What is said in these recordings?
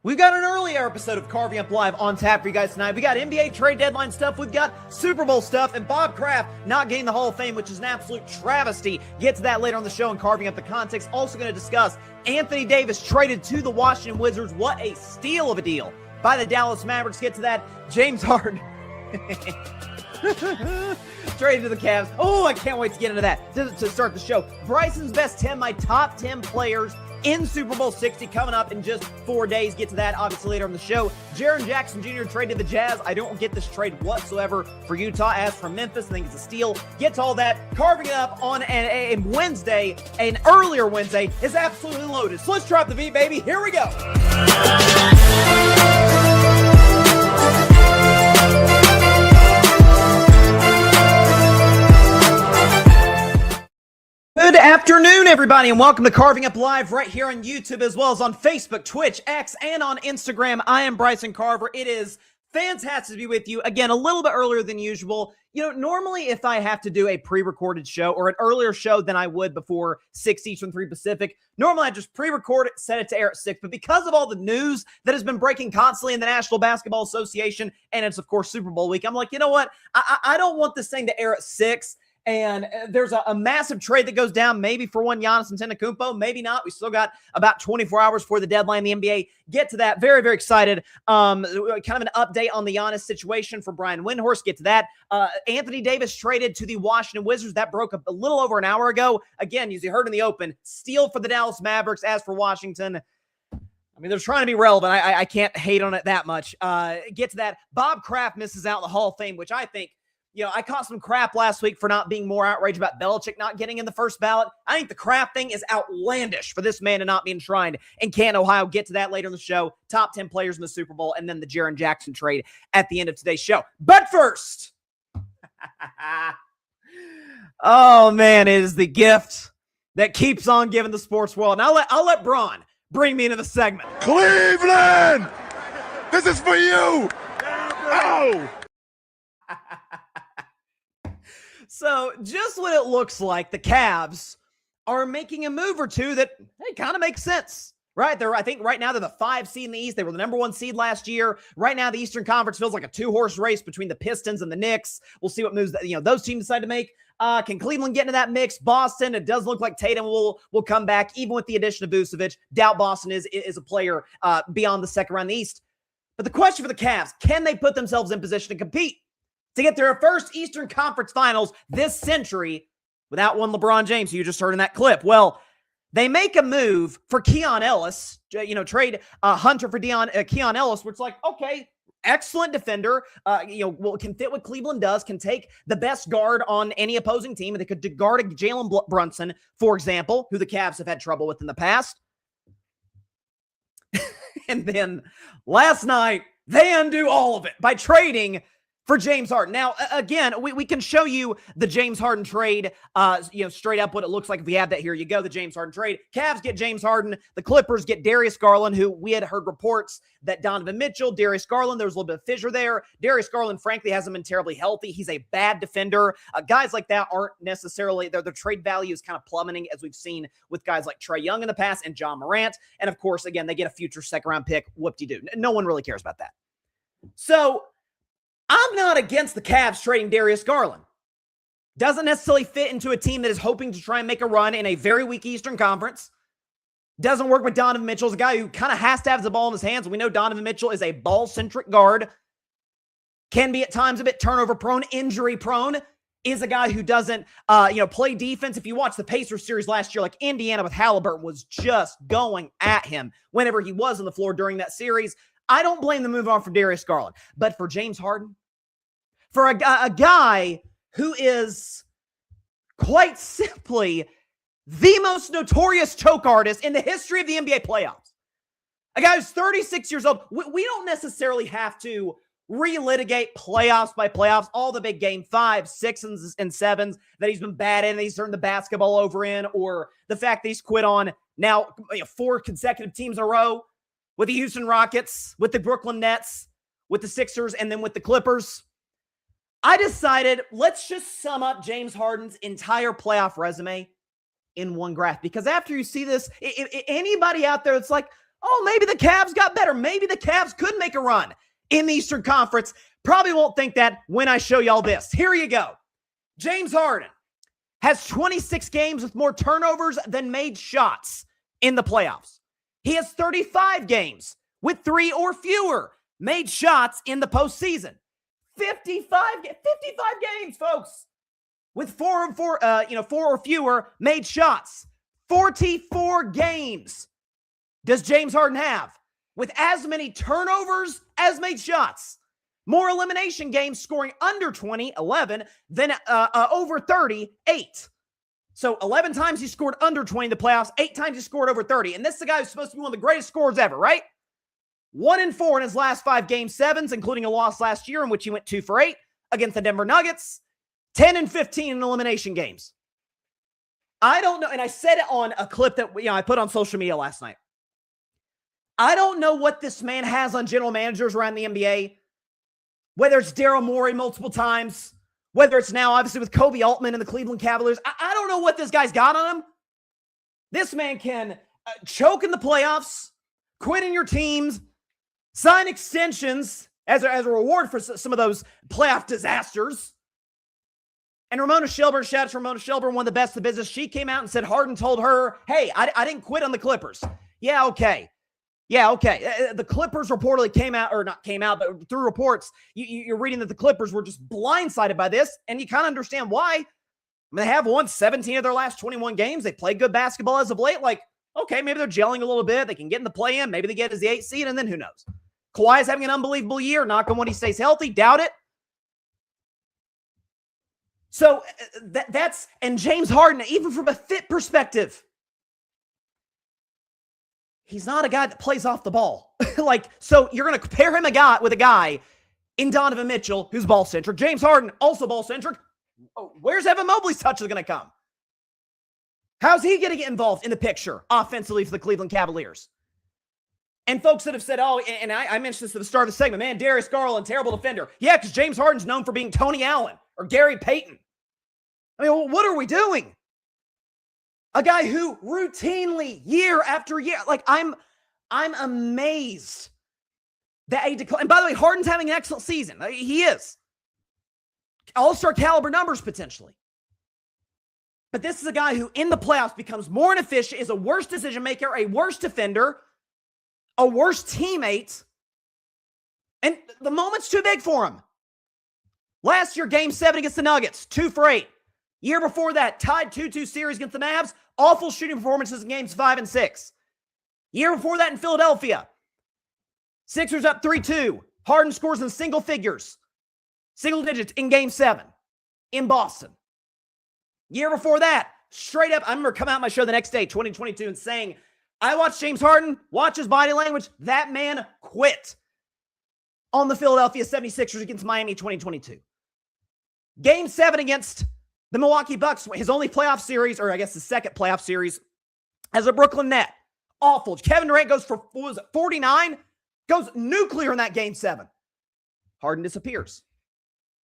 We've got an earlier episode of Carving Up Live on tap for you guys tonight. We got NBA trade deadline stuff. We've got Super Bowl stuff. And Bob Kraft not getting the Hall of Fame, which is an absolute travesty. Get to that later on the show and Carving Up the Context. Also going to discuss Anthony Davis traded to the Washington Wizards. What a steal of a deal by the Dallas Mavericks. Get to that. James Harden traded to the Cavs. Oh, I can't wait to get into that to start the show. Bryson's best 10, my top 10 players in Super Bowl 60 coming up in just 4 days. Get to that obviously later on the show. Jaren Jackson Jr. traded to the Jazz. I don't get this trade whatsoever for Utah. As for Memphis, I think it's a steal. Get to all that. Carving it up on a Wednesday, an earlier Wednesday, is absolutely loaded. So let's drop the beat, baby. Here we go. Good afternoon, everybody, and welcome to Carving Up Live right here on YouTube as well as on Facebook, Twitch, X, and on Instagram. I am Bryson Carver. It is fantastic to be with you again a little bit earlier than usual. You know, normally if I have to do a pre-recorded show or an earlier show than I would before 6 Eastern, 3 Pacific, normally I just pre-record it, set it to air at 6. But because of all the news that has been breaking constantly in the National Basketball Association, and it's, of course, Super Bowl week, I'm like, you know what? I don't want this thing to air at 6. And there's a massive trade that goes down, maybe for one Giannis Antetokounmpo, maybe not. We still got about 24 hours for the deadline in the NBA. Get to that. Very, very excited. Kind of an update on the Giannis situation for Brian Windhorst. Get to that. Anthony Davis traded to the Washington Wizards. That broke a little over an hour ago. Again, as you heard in the open, steal for the Dallas Mavericks. As for Washington, I mean, they're trying to be relevant. I can't hate on it that much. Get to that. Bob Kraft misses out in the Hall of Fame, which I think, you know, I caught some crap last week for not being more outraged about Belichick not getting in the first ballot. I think the Kraft thing is outlandish for this man to not be enshrined in Canton, Ohio. Get to that later in the show. Top 10 players in the Super Bowl, and then the Jaren Jackson trade at the end of today's show. But first, oh man, it is the gift that keeps on giving the sports world. And I'll let Braun bring me into the segment. Cleveland, this is for you. Oh. So just when it looks like the Cavs are making a move or two that, hey, kind of makes sense, right? I think right now they're the 5 seed in the East. They were the number 1 seed last year. Right now, the Eastern Conference feels like a 2-horse race between the Pistons and the Knicks. We'll see what moves those teams decide to make. Can Cleveland get into that mix? Boston, it does look like Tatum will come back, even with the addition of Vucevic. Doubt Boston is a player beyond the second round in the East. But the question for the Cavs, can they put themselves in position to compete to get their first Eastern Conference Finals this century without one LeBron James, who you just heard in that clip? Well, they make a move for Keon Ellis, trade Hunter for Keon Ellis, which is like, okay, excellent defender, can fit what Cleveland does, can take the best guard on any opposing team. They could guard Jalen Brunson, for example, who the Cavs have had trouble with in the past. And then last night, they undo all of it by trading for James Harden. Now, again, we can show you the James Harden trade, straight up what it looks like. If we have that here, you go, the James Harden trade. Cavs get James Harden. The Clippers get Darius Garland, who we had heard reports that Donovan Mitchell, Darius Garland, there was a little bit of fissure there. Darius Garland, frankly, hasn't been terribly healthy. He's a bad defender. Guys like that aren't necessarily, their trade value is kind of plummeting, as we've seen with guys like Trae Young in the past and John Morant. And of course, again, they get a future second-round pick. Whoop-de-doo. No one really cares about that. So I'm not against the Cavs trading Darius Garland. Doesn't necessarily fit into a team that is hoping to try and make a run in a very weak Eastern Conference. Doesn't work with Donovan Mitchell. He's a guy who kind of has to have the ball in his hands. We know Donovan Mitchell is a ball-centric guard. Can be at times a bit turnover-prone, injury-prone. Is a guy who doesn't, play defense. If you watch the Pacers series last year, like Indiana with Halliburton was just going at him whenever he was on the floor during that series. I don't blame the move on for Darius Garland. But for James Harden, for a guy who is quite simply the most notorious choke artist in the history of the NBA playoffs, a guy who's 36 years old, we don't necessarily have to relitigate playoffs by playoffs, all the big game 5, 6, and 7s that he's been bad in, that he's turned the basketball over in, or the fact that he's quit on now 4 consecutive teams in a row with the Houston Rockets, with the Brooklyn Nets, with the Sixers, and then with the Clippers. I decided, let's just sum up James Harden's entire playoff resume in one graph. Because after you see this, anybody out there that's like, oh, maybe the Cavs got better. Maybe the Cavs could make a run in the Eastern Conference. Probably won't think that when I show y'all this. Here you go. James Harden has 26 games with more turnovers than made shots in the playoffs. He has 35 games with 3 or fewer made shots in the postseason. 55 games, folks, with 4 or fewer made shots. 44 games does James Harden have with as many turnovers as made shots. More elimination games, scoring under 20, 11, than over 30, 8. So 11 times he scored under 20 in the playoffs, 8 times he scored over 30. And this is the guy who's supposed to be one of the greatest scorers ever, right? 1-4 in his last 5 Game 7s, including a loss last year in which he went 2 for 8 against the Denver Nuggets. 10-15 in elimination games. I don't know, and I said it on a clip that I put on social media last night. I don't know what this man has on general managers around the NBA, whether it's Daryl Morey multiple times, whether it's now obviously with Kobe Altman and the Cleveland Cavaliers. I don't know what this guy's got on him. This man can choke in the playoffs, quit in your teams, sign extensions as a reward for some of those playoff disasters. And Ramona Shelburne, shout out to Ramona Shelburne, one of the best in the business. She came out and said Harden told her, hey, I didn't quit on the Clippers. Yeah, okay. The Clippers reportedly but through reports, you're reading that the Clippers were just blindsided by this, and you kind of understand why. I mean, they have won 17 of their last 21 games. They play good basketball as of late. Like, okay, maybe they're gelling a little bit. They can get in the play-in. Maybe they get as the 8th seed, and then who knows? Kawhi's having an unbelievable year. Knock on wood, he stays healthy. Doubt it. So and James Harden, even from a fit perspective, he's not a guy that plays off the ball. So you're going to pair him with a guy in Donovan Mitchell who's ball-centric. James Harden, also ball-centric. Where's Evan Mobley's touches going to come? How's he going to get involved in the picture offensively for the Cleveland Cavaliers? And folks that have said, and I mentioned this at the start of the segment, man, Darius Garland, terrible defender. Yeah, because James Harden's known for being Tony Allen or Gary Payton. I mean, what are we doing? A guy who routinely, year after year, I'm amazed that he declined. And by the way, Harden's having an excellent season. He is. All-star caliber numbers, potentially. But this is a guy who, in the playoffs, becomes more inefficient, is a worse decision maker, a worse defender, a worse teammate, and the moment's too big for him. Last year, Game 7 against the Nuggets, 2 for 8. Year before that, tied 2-2 series against the Mavs, awful shooting performances in Games 5 and 6. Year before that in Philadelphia, Sixers up 3-2. Harden scores in single digits in Game 7 in Boston. Year before that, straight up, I remember coming out on my show the next day, 2022, and saying, I watched James Harden, watch his body language. That man quit on the Philadelphia 76ers against Miami 2022. Game 7 against the Milwaukee Bucks, his only playoff series, or I guess the second playoff series, as a Brooklyn Net. Awful. Kevin Durant goes for, 49? Goes nuclear in that Game 7. Harden disappears.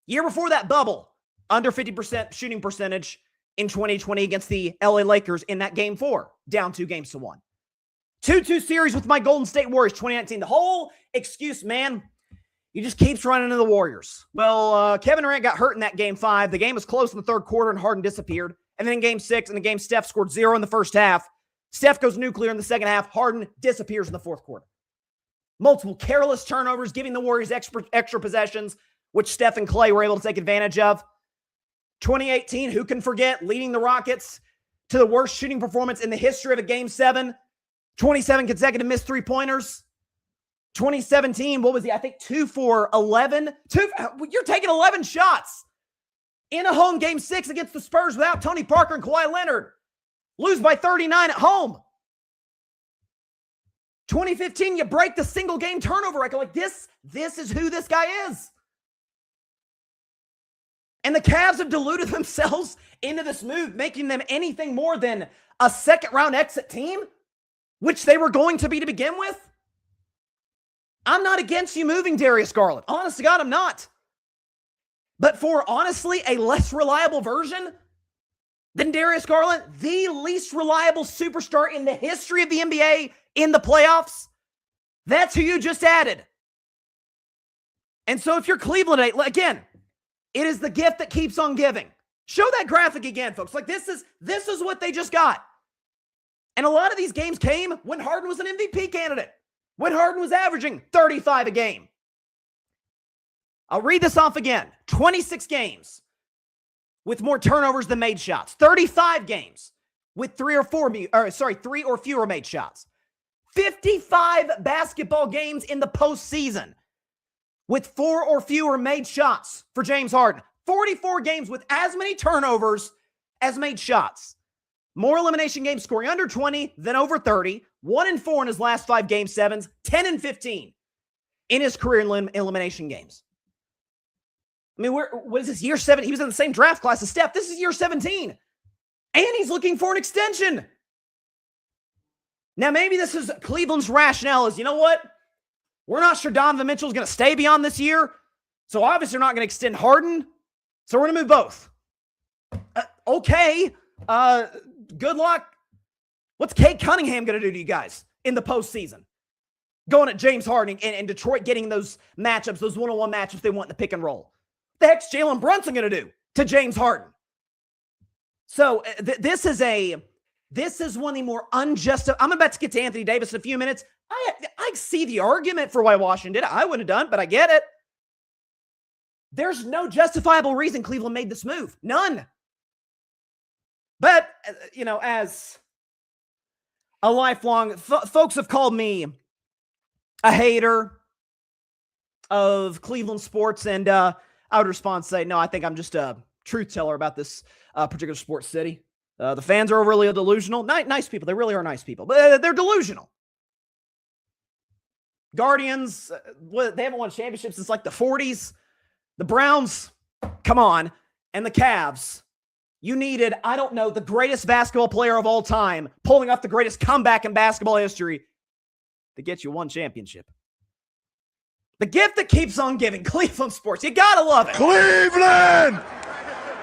Year before that bubble, under 50% shooting percentage in 2020 against the LA Lakers in that Game 4, down 2-1. 2-2 series with my Golden State Warriors 2019. The whole excuse, man, he just keeps running into the Warriors. Well, Kevin Durant got hurt in that Game 5. The game was close in the third quarter, and Harden disappeared. And then in Game 6, in the game, Steph scored 0 in the first half. Steph goes nuclear in the second half. Harden disappears in the fourth quarter. Multiple careless turnovers, giving the Warriors extra possessions, which Steph and Clay were able to take advantage of. 2018, who can forget, leading the Rockets to the worst shooting performance in the history of a Game 7. 27 consecutive missed three-pointers. 2017, what was he? I think 2 for 11. You're taking 11 shots in a home Game 6 against the Spurs without Tony Parker and Kawhi Leonard. Lose by 39 at home. 2015, you break the single game turnover record. Like this is who this guy is. And the Cavs have deluded themselves into this move, making them anything more than a second-round exit team, which they were going to be to begin with. I'm not against you moving Darius Garland. Honest to God, I'm not. But for, honestly, a less reliable version than Darius Garland, the least reliable superstar in the history of the NBA in the playoffs, that's who you just added. And so if you're Cleveland, again, it is the gift that keeps on giving. Show that graphic again, folks. Like this is what they just got. And a lot of these games came when Harden was an MVP candidate, when Harden was averaging 35 a game. I'll read this off again. 26 games with more turnovers than made shots. 35 games with three or fewer made shots. 55 basketball games in the postseason with 4 or fewer made shots for James Harden. 44 games with as many turnovers as made shots. More elimination games, scoring under 20 than over 30. 1-4 in his last 5 game sevens. 10-15 in his career in elimination games. I mean, what is this, year 7? He was in the same draft class as Steph. This is year 17. And he's looking for an extension. Now, maybe this is Cleveland's rationale is, you know what? We're not sure Donovan Mitchell's going to stay beyond this year. So obviously, we're not going to extend Harden. So we're going to move both. Okay. Good luck. What's Kate Cunningham going to do to you guys in the postseason? Going at James Harden and Detroit getting those matchups, those one-on-one matchups they want in the pick and roll. What the heck's Jalen Brunson going to do to James Harden? So this is one of the more unjust. I'm about to get to Anthony Davis in a few minutes. I see the argument for why Washington did it. I wouldn't have done, but I get it. There's no justifiable reason Cleveland made this move. None. But, as a lifelong, folks have called me a hater of Cleveland sports, and I would respond and say, no, I think I'm just a truth teller about this particular sports city. The fans are really delusional. Nice people. They really are nice people, but they're delusional. Guardians, they haven't won championships since like the 40s. The Browns, come on. And the Cavs, you needed, I don't know, the greatest basketball player of all time, pulling off the greatest comeback in basketball history to get you one championship. The gift that keeps on giving, Cleveland sports. You gotta love it. Cleveland!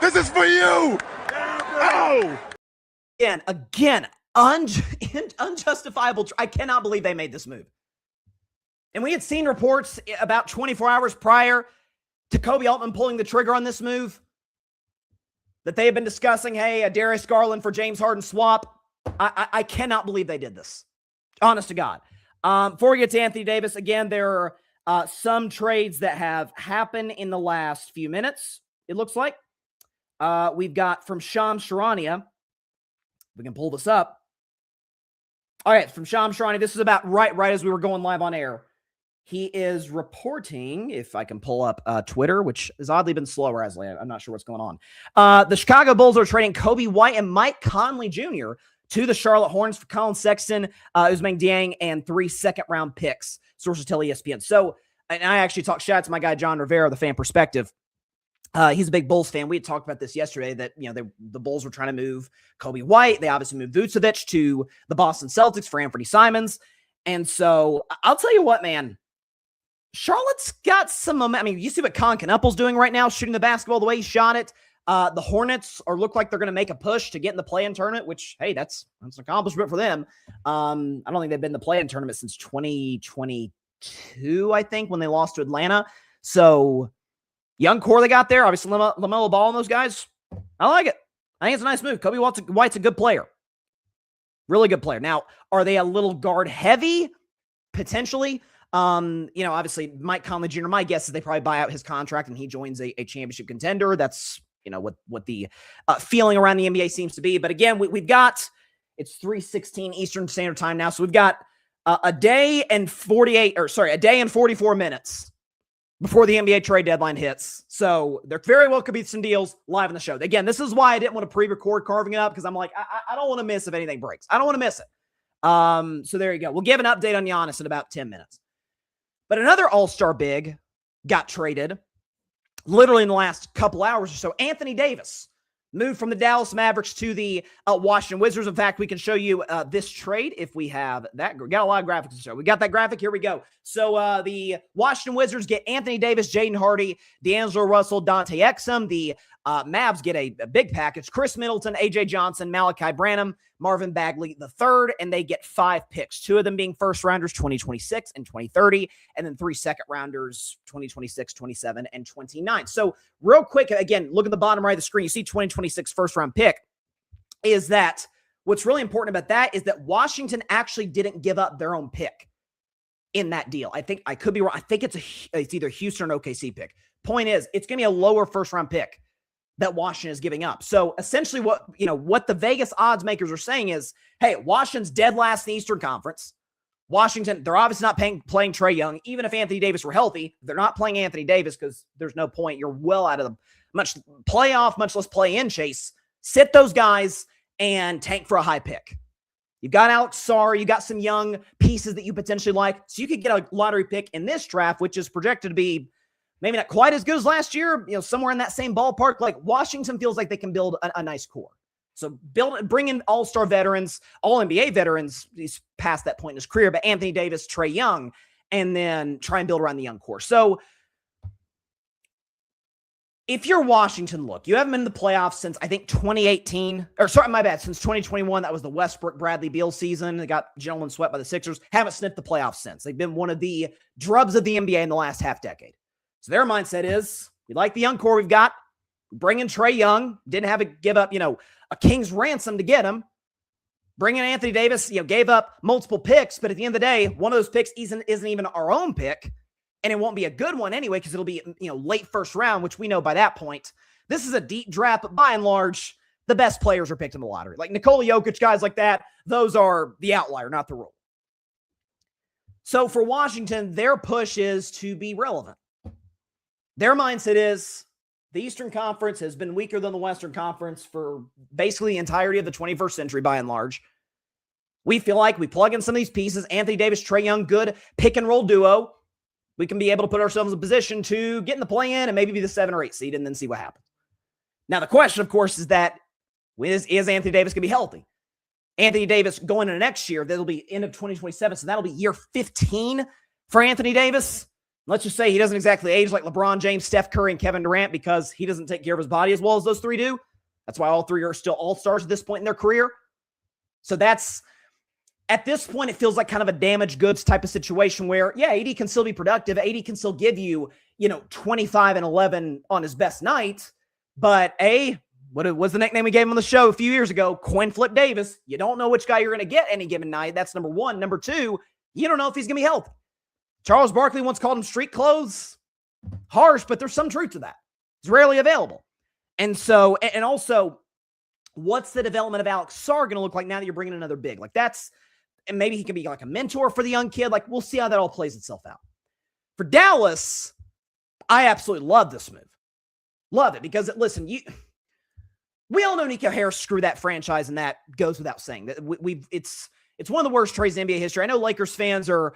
This is for you! Oh! Again, unjustifiable. I cannot believe they made this move. And we had seen reports about 24 hours prior to Kobe Altman pulling the trigger on this move that they had been discussing, hey, a Darius Garland for James Harden swap. I cannot believe they did this. Honest to God. Before we get to Anthony Davis, again, there are some trades that have happened in the last few minutes, it looks like. We've got from Shams Charania. We can pull this up. All right, from Shams Charania. This is about right as we were going live on air. He is reporting, if I can pull up Twitter, which has oddly been slower as late. I'm not sure what's going on. The Chicago Bulls are trading Kobe White and Mike Conley Jr. to the Charlotte Hornets for Colin Sexton, Ousmane Dieng, and 3 second-round picks. Sources tell ESPN. So, and I actually talked shout out to my guy John Rivera, the Fan Perspective. He's a big Bulls fan. We had talked about this yesterday that, the Bulls were trying to move Kobe White. They obviously moved Vucevic to the Boston Celtics for Anthony Simons. And so I'll tell you what, man, Charlotte's got some momentum. I mean, you see what Colin Knupple's doing right now, shooting the basketball the way he shot it. The Hornets look like they're going to make a push to get in the play-in tournament, which, hey, that's an accomplishment for them. I don't think they've been in the play-in tournament since 2022, I think, when they lost to Atlanta. So, young core they got there. Obviously, LaMelo Ball and those guys. I like it. I think it's a nice move. Kobe White's a good player. Really good player. Now, are they a little guard heavy? Potentially. Obviously, Mike Conley Jr., my guess is they probably buy out his contract and he joins a championship contender. That's, what the feeling around the NBA seems to be. But again, we've got, it's 3:16 Eastern Standard Time now. So we've got a day and 44 minutes before the NBA trade deadline hits. So there very well could be some deals live on the show. Again, this is why I didn't want to pre-record carving it up, because I'm like, I don't want to miss if anything breaks. I don't want to miss it. So there you go. We'll give an update on Giannis in about 10 minutes. But another all-star big got traded literally in the last couple hours or so. Anthony Davis moved from the Dallas Mavericks to the Washington Wizards. In fact, we can show you this trade if we have that. We got a lot of graphics to show. We got that graphic. Here we go. So the Washington Wizards get Anthony Davis, Jaden Hardy, D'Angelo Russell, Dante Exum. The Mavs get a big package. Chris Middleton, A.J. Johnson, Malachi Branham, Marvin Bagley the third, and they get 5 picks, 2 of them being first-rounders, 2026 and 2030, and then 3 second-rounders, 2026, 27, and 29. So real quick, again, look at the bottom right of the screen. You see 2026 first-round pick. Is that what's really important about that is that Washington actually didn't give up their own pick in that deal. I think I could be wrong. I think it's either Houston or OKC pick. Point is, it's going to be a lower first-round pick that Washington is giving up. So essentially what the Vegas odds makers are saying is, hey, Washington's dead last in the Eastern Conference. Washington, they're obviously not playing Trae Young. Even if Anthony Davis were healthy, they're not playing Anthony Davis because there's no point. You're well out of the much playoff, much less play-in chase. Sit those guys and tank for a high pick. You've got Alex Sarr. You got some young pieces that you potentially like. So you could get a lottery pick in this draft, which is projected to be maybe not quite as good as last year, somewhere in that same ballpark. Like Washington feels like they can build a nice core. So bring in all-star veterans, all-NBA veterans. He's past that point in his career, but Anthony Davis, Trae Young, and then try and build around the young core. So if you're Washington, look, you haven't been in the playoffs since, I think, 2018. Since 2021. That was the Westbrook-Bradley Beal season. They got gentlemen swept by the Sixers. Haven't sniffed the playoffs since. They've been one of the drubs of the NBA in the last half decade. So their mindset is, we like the young core we've got. Bring in Trae Young. Didn't have to give up, a king's ransom to get him. Bring in Anthony Davis, gave up multiple picks, but at the end of the day, one of those picks isn't even our own pick, and it won't be a good one anyway because it'll be, late first round, which we know by that point. This is a deep draft, but by and large, the best players are picked in the lottery. Like Nikola Jokic, guys like that, those are the outlier, not the rule. So for Washington, their push is to be relevant. Their mindset is the Eastern Conference has been weaker than the Western Conference for basically the entirety of the 21st century, by and large. We feel like we plug in some of these pieces, Anthony Davis, Trae Young, good pick and roll duo. We can be able to put ourselves in a position to get in the play-in and maybe be the 7 or 8 seed and then see what happens. Now, the question, of course, is that is Anthony Davis going to be healthy? Anthony Davis going into next year, that'll be end of 2027, so that'll be year 15 for Anthony Davis. Let's just say he doesn't exactly age like LeBron James, Steph Curry, and Kevin Durant because he doesn't take care of his body as well as those 3 do. That's why all 3 are still all-stars at this point in their career. So that's, at this point, it feels like kind of a damaged goods type of situation where, yeah, AD can still be productive. AD can still give you, 25 and 11 on his best night. But what was the nickname we gave him on the show a few years ago? Coin flip Davis. You don't know which guy you're going to get any given night. That's number one. Number two, you don't know if he's going to be healthy. Charles Barkley once called him street clothes. Harsh, but there's some truth to that. It's rarely available. And so, and also, what's the development of Alex Sarr going to look like now that you're bringing another big? Like and maybe he can be like a mentor for the young kid. Like, we'll see how that all plays itself out. For Dallas, I absolutely love this move. Love it because, listen, we all know Nico Harris screwed that franchise, and that goes without saying. That it's one of the worst trades in NBA history. I know Lakers fans are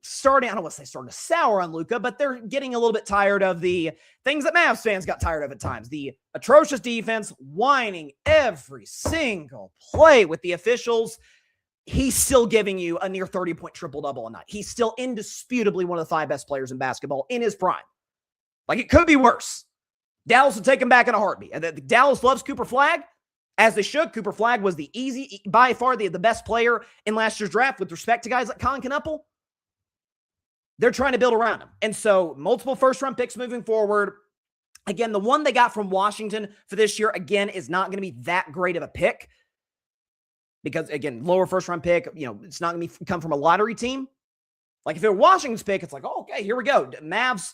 starting to sour on Luka, but they're getting a little bit tired of the things that Mavs fans got tired of at times. The atrocious defense, whining every single play with the officials. He's still giving you a near 30-point triple-double a night. He's still indisputably one of the 5 best players in basketball in his prime. Like, it could be worse. Dallas will take him back in a heartbeat. And Dallas loves Cooper Flagg, as they should. Cooper Flagg was by far the best player in last year's draft with respect to guys like Colin Knuppel. They're trying to build around him. And so multiple first-round picks moving forward. Again, the one they got from Washington for this year, again, is not going to be that great of a pick. Because, again, lower first-round pick, it's not going to come from a lottery team. Like, if it were Washington's pick, it's like, oh, okay, here we go. Mavs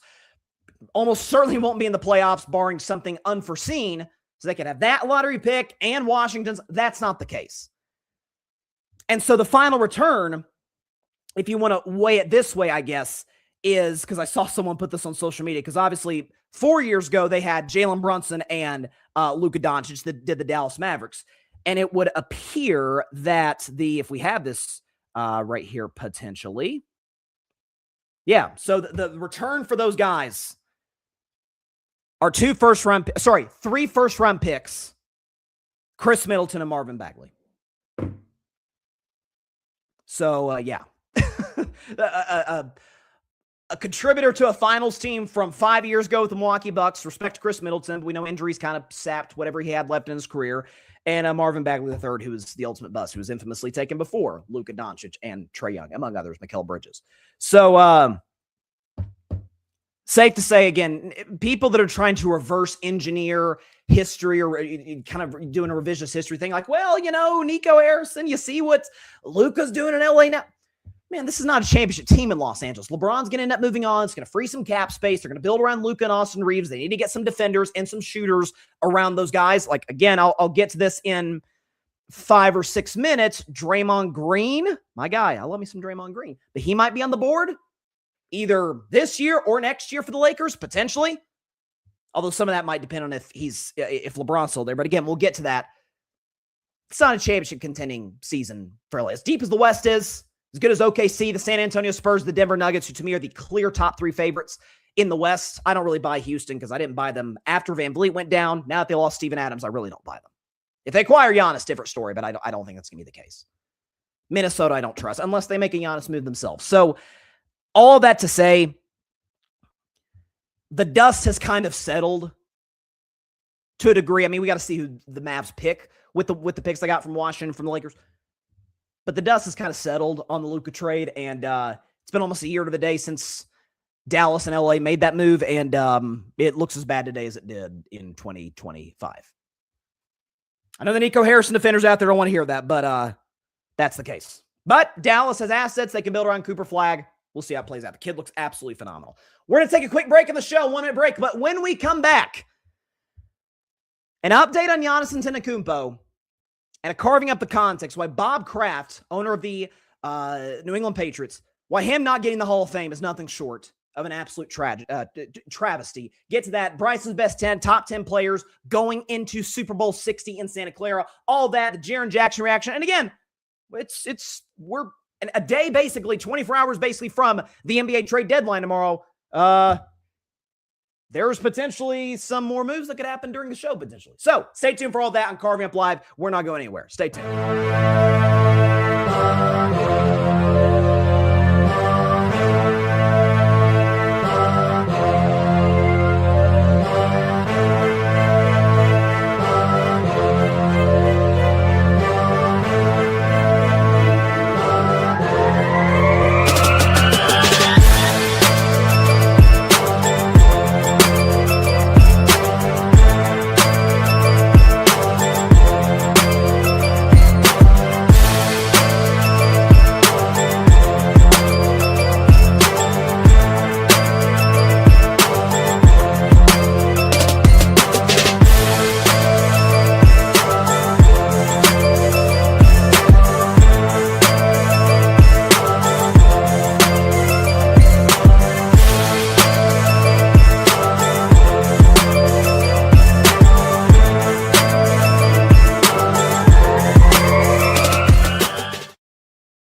almost certainly won't be in the playoffs, barring something unforeseen. So they could have that lottery pick and Washington's. That's not the case. And so the final return, if you want to weigh it this way, I guess, is because I saw someone put this on social media, because obviously 4 years ago they had Jalen Brunson and Luka Doncic that did the Dallas Mavericks. And it would appear that if we have this right here, potentially. Yeah, so the return for those guys are 3 first-round picks, Chris Middleton and Marvin Bagley. So, yeah. a contributor to a finals team from 5 years ago with the Milwaukee Bucks. Respect to Chris Middleton. We know injuries kind of sapped whatever he had left in his career. And Marvin Bagley III, who was the ultimate bust, who was infamously taken before Luka Doncic and Trae Young, among others, Mikal Bridges. So, safe to say, again, people that are trying to reverse engineer history or kind of doing a revisionist history thing, like, well, Nico Harrison, you see what Luka's doing in LA now. Man, this is not a championship team in Los Angeles. LeBron's going to end up moving on. It's going to free some cap space. They're going to build around Luka and Austin Reeves. They need to get some defenders and some shooters around those guys. Like, again, I'll get to this in 5 or 6 minutes. Draymond Green, my guy. I love me some Draymond Green. But he might be on the board either this year or next year for the Lakers, potentially. Although some of that might depend on if LeBron's still there. But again, we'll get to that. It's not a championship contending season for LA. As deep as the West is, as good as OKC, the San Antonio Spurs, the Denver Nuggets, who to me are the clear top 3 favorites in the West. I don't really buy Houston because I didn't buy them after Van Vliet went down. Now that they lost Steven Adams, I really don't buy them. If they acquire Giannis, different story, but I don't think that's going to be the case. Minnesota, I don't trust, unless they make a Giannis move themselves. So all that to say, the dust has kind of settled to a degree. I mean, we got to see who the Mavs pick with the picks they got from Washington, from the Lakers. But the dust has kind of settled on the Luka trade, and it's been almost a year to the day since Dallas and LA made that move, and it looks as bad today as it did in 2025. I know the Nico Harrison defenders out there don't want to hear that, but that's the case. But Dallas has assets they can build around Cooper Flagg. We'll see how it plays out. The kid looks absolutely phenomenal. We're going to take a quick break in the show, 1-minute break, but when we come back, an update on Giannis Antetokounmpo, and a carving up the context why Bob Kraft, owner of the New England Patriots, why him not getting the Hall of Fame is nothing short of an absolute travesty. Get to that. Bryson's best 10, top 10 players going into Super Bowl 60 in Santa Clara. All that, the Jaren Jackson reaction. And again, we're a day basically, 24 hours basically from the NBA trade deadline tomorrow. There's potentially some more moves that could happen during the show, potentially. So stay tuned for all that on Carving Up Live. We're not going anywhere. Stay tuned.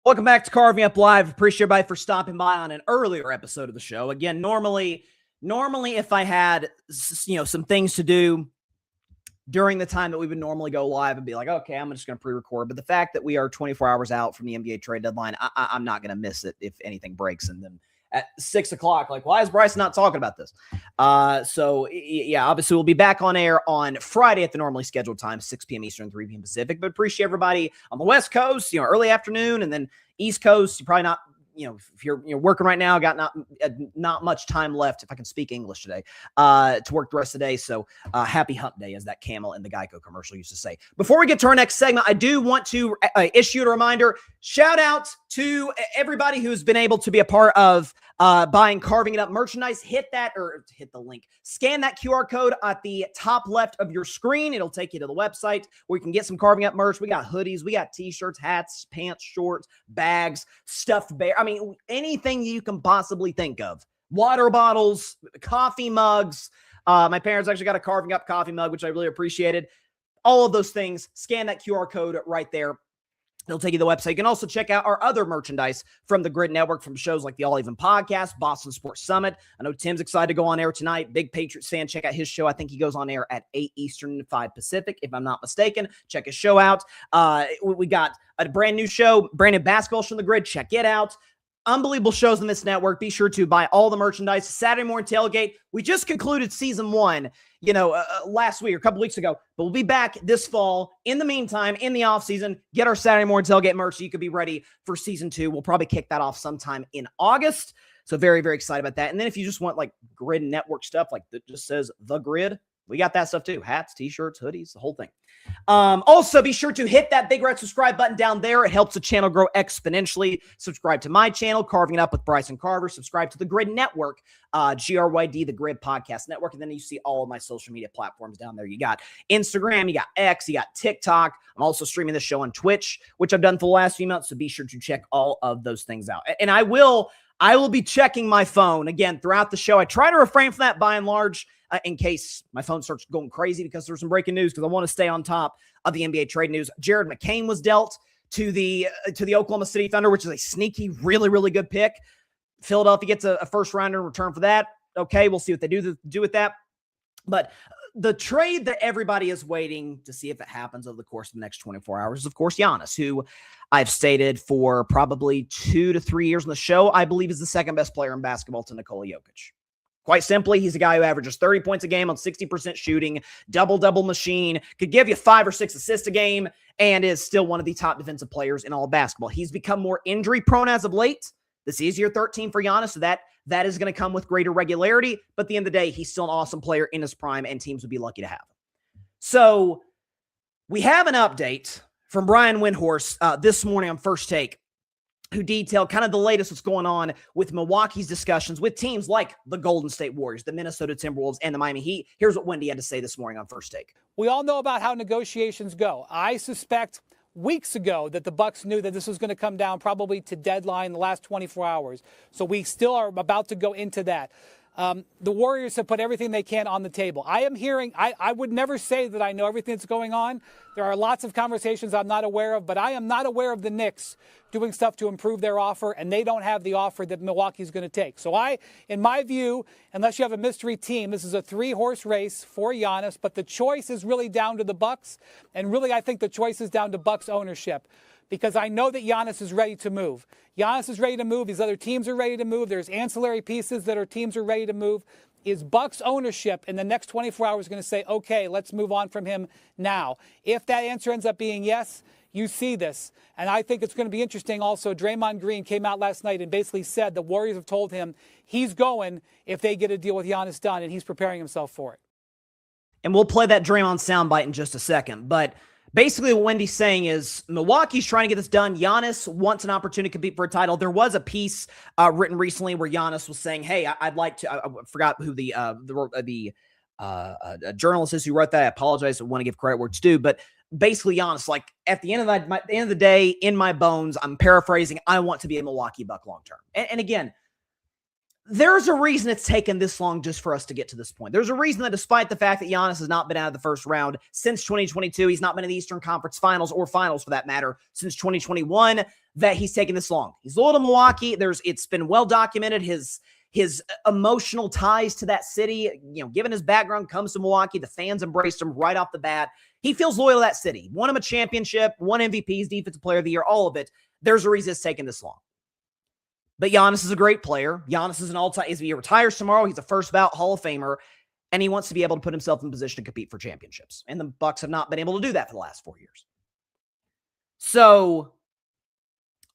Welcome back to Carving Up Live. Appreciate everybody for stopping by on an earlier episode of the show. Again, normally if I had some things to do during the time that we would normally go live, and be like, okay, I'm just going to pre-record. But the fact that we are 24 hours out from the NBA trade deadline, I'm not going to miss it if anything breaks. And then at 6 o'clock, like, why is Bryson not talking about this? So yeah, obviously we'll be back on air on Friday at the normally scheduled time, 6 p.m. Eastern, 3 p.m. Pacific. But appreciate everybody on the West Coast, early afternoon, and then East Coast. You're probably not, if you're working right now, got not much time left, if I can speak English today, to work the rest of the day. So happy hump day, as that Camel in the Geico commercial used to say. Before we get to our next segment, I do want to issue a reminder. Shout out to everybody who's been able to be a part of buying Carving It Up merchandise. Hit the link. Scan that QR code at the top left of your screen. It'll take you to the website where you can get some Carving Up merch. We got hoodies, we got t-shirts, hats, pants, shorts, bags, stuffed bear. I mean, anything you can possibly think of. Water bottles, coffee mugs. My parents actually got a Carving Up coffee mug, which I really appreciated. All of those things. Scan that QR code right there. It'll take you to the website. You can also check out our other merchandise from the Grid Network, from shows like the All Even Podcast, Boston Sports Summit. I know Tim's excited to go on air tonight. Big Patriots fan. Check out his show. I think he goes on air at 8 Eastern, 5 Pacific, if I'm not mistaken. Check his show out. We got a brand new show, brand new basketball show on the Grid. Check it out. unbelievable shows on this network. Be sure to buy all the merchandise. Saturday Morning Tailgate. We just concluded season 1, last week or a couple weeks ago, but we'll be back this fall. In the meantime, in the off season, get our Saturday Morning Tailgate merch so you could be ready for season 2. We'll probably kick that off sometime in August. So very, very excited about that. And then if you just want like Grid Network stuff, like that just says The Grid, we got that stuff too. Hats, t-shirts, hoodies, the whole thing. Also, be sure to hit that big red subscribe button down there. It helps the channel grow exponentially. Subscribe to my channel, Carving It Up with Bryson Carver. Subscribe to the Grid Network, GRYD, the Grid Podcast Network. And then you see all of my social media platforms down there. You got Instagram, you got X, you got TikTok. I'm also streaming this show on Twitch, which I've done for the last few months. So be sure to check all of those things out. And I will be checking my phone again throughout the show. I try to refrain from that by and large, in case my phone starts going crazy because there's some breaking news, because I want to stay on top of the NBA trade news. Jared McCain was dealt to the Oklahoma City Thunder, which is a sneaky, really, really good pick. Philadelphia gets a first rounder in return for that. Okay, we'll see what they do with that. But the trade that everybody is waiting to see if it happens over the course of the next 24 hours is, of course, Giannis, who I've stated for probably 2 to 3 years on the show, I believe is the second best player in basketball to Nikola Jokic. Quite simply, he's a guy who averages 30 points a game on 60% shooting, double-double machine, could give you 5 or 6 assists a game, and is still one of the top defensive players in all of basketball. He's become more injury-prone as of late. This is year 13 for Giannis, so that is going to come with greater regularity, but at the end of the day, he's still an awesome player in his prime, and teams would be lucky to have him. So we have an update from Brian Windhorst this morning on First Take, who detailed kind of the latest what's going on with Milwaukee's discussions with teams like the Golden State Warriors, the Minnesota Timberwolves, and the Miami Heat. Here's what Wendy had to say this morning on First Take. We all know about how negotiations go. I suspect weeks ago that the Bucks knew that this was going to come down probably to deadline in the last 24 hours. So we still are about to go into that. The Warriors have put everything they can on the table. I am hearing, I would never say that I know everything that's going on. There are lots of conversations I'm not aware of, but I am not aware of the Knicks doing stuff to improve their offer, and they don't have the offer that Milwaukee's going to take. So in my view, unless you have a mystery team, this is a 3-horse race for Giannis, but the choice is really down to the Bucks, and really I think the choice is down to Bucks ownership, because I know that Giannis is ready to move. Giannis is ready to move. These other teams are ready to move. There's ancillary pieces that our teams are ready to move. Is Bucks ownership in the next 24 hours going to say, okay, let's move on from him now? If that answer ends up being yes, you see this. And I think it's going to be interesting also. Draymond Green came out last night and basically said the Warriors have told him he's going if they get a deal with Giannis done, and he's preparing himself for it. And we'll play that Draymond soundbite in just a second. But basically what Wendy's saying is Milwaukee's trying to get this done. Giannis wants an opportunity to compete for a title. There was a piece written recently where Giannis was saying, hey, I'd like to, I forgot who the journalist is who wrote that. I apologize. I want to give credit where it's due. But basically Giannis, like at the end of the day, in my bones, I'm paraphrasing, I want to be a Milwaukee Buck long-term. And again, there's a reason it's taken this long just for us to get to this point. There's a reason that despite the fact that Giannis has not been out of the first round since 2022, he's not been in the Eastern Conference Finals or Finals for that matter since 2021, that he's taken this long. He's loyal to Milwaukee. It's been well documented. His emotional ties to that city, given his background, comes to Milwaukee. The fans embraced him right off the bat. He feels loyal to that city. Won him a championship, won MVPs, Defensive Player of the Year, all of it. There's a reason it's taken this long. But Giannis is a great player. Giannis is an all-time. If he retires tomorrow, he's a first ballot Hall of Famer, and he wants to be able to put himself in position to compete for championships. And the Bucks have not been able to do that for the last 4 years. So,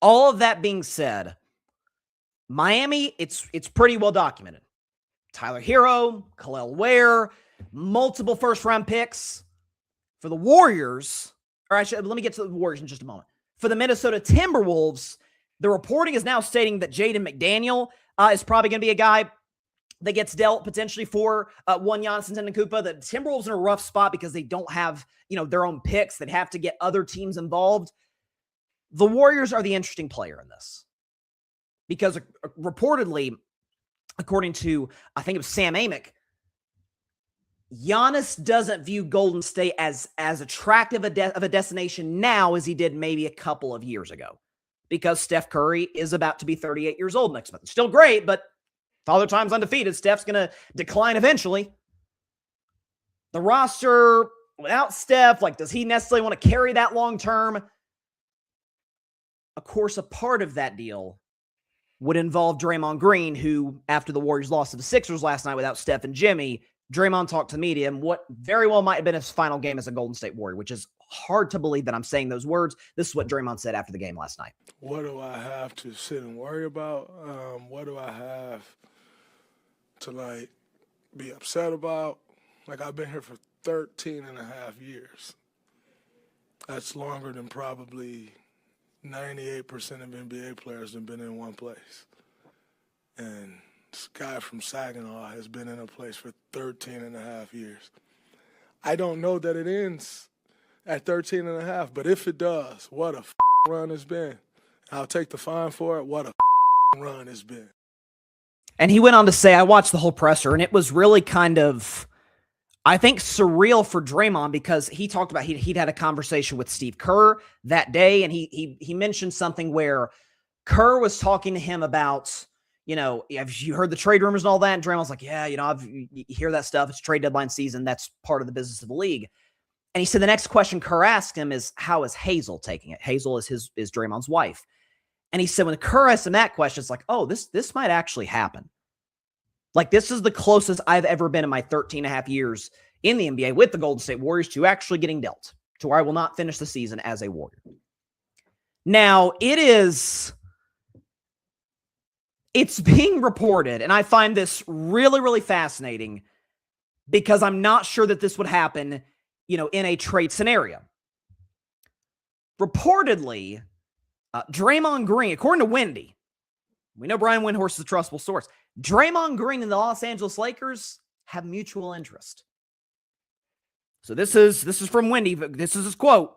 all of that being said, Miami, it's pretty well documented. Tyler Hero, Khalil Ware, multiple first-round picks. For the Warriors, let me get to the Warriors in just a moment. For the Minnesota Timberwolves, the reporting is now stating that Jaden McDaniel is probably going to be a guy that gets dealt potentially for one Giannis Antetokounmpo. The Timberwolves are in a rough spot because they don't have, their own picks. They'd have to get other teams involved. The Warriors are the interesting player in this because reportedly, according to, I think it was Sam Amick, Giannis doesn't view Golden State as attractive of a destination now as he did maybe a couple of years ago. Because Steph Curry is about to be 38 years old next month. Still great, but Father Time's undefeated. Steph's going to decline eventually. The roster without Steph, does he necessarily want to carry that long term? Of course, a part of that deal would involve Draymond Green, who, after the Warriors lost to the Sixers last night without Steph and Jimmy, Draymond talked to the media in what very well might have been his final game as a Golden State Warrior, which is hard to believe that I'm saying those words. This is what Draymond said after the game last night. What do I have to sit and worry about? What do I have to, be upset about? I've been here for 13 and a half years. That's longer than probably 98% of NBA players have been in one place. And this guy from Saginaw has been in a place for 13 and a half years. I don't know that it ends at 13 and a half, but if it does, what a run it's been. I'll take the fine for it. What a run it's been. And he went on to say, I watched the whole presser, and it was really kind of, I think, surreal for Draymond, because he talked about he'd had a conversation with Steve Kerr that day, and he mentioned something where Kerr was talking to him about, have you heard the trade rumors and all that? And Draymond's like, yeah, you hear that stuff. It's trade deadline season. That's part of the business of the league. And he said the next question Kerr asked him is, how is Hazel taking it? Hazel is Draymond's wife. And he said when Kerr asked him that question, it's like, oh, this might actually happen. This is the closest I've ever been in my 13 and a half years in the NBA with the Golden State Warriors to actually getting dealt, to where I will not finish the season as a Warrior. Now, it's being reported, and I find this really, really fascinating, because I'm not sure that this would happen, in a trade scenario. Reportedly, Draymond Green, according to Wendy, we know Brian Windhorst is a trustable source, Draymond Green and the Los Angeles Lakers have mutual interest. So this is from Wendy. This is his quote.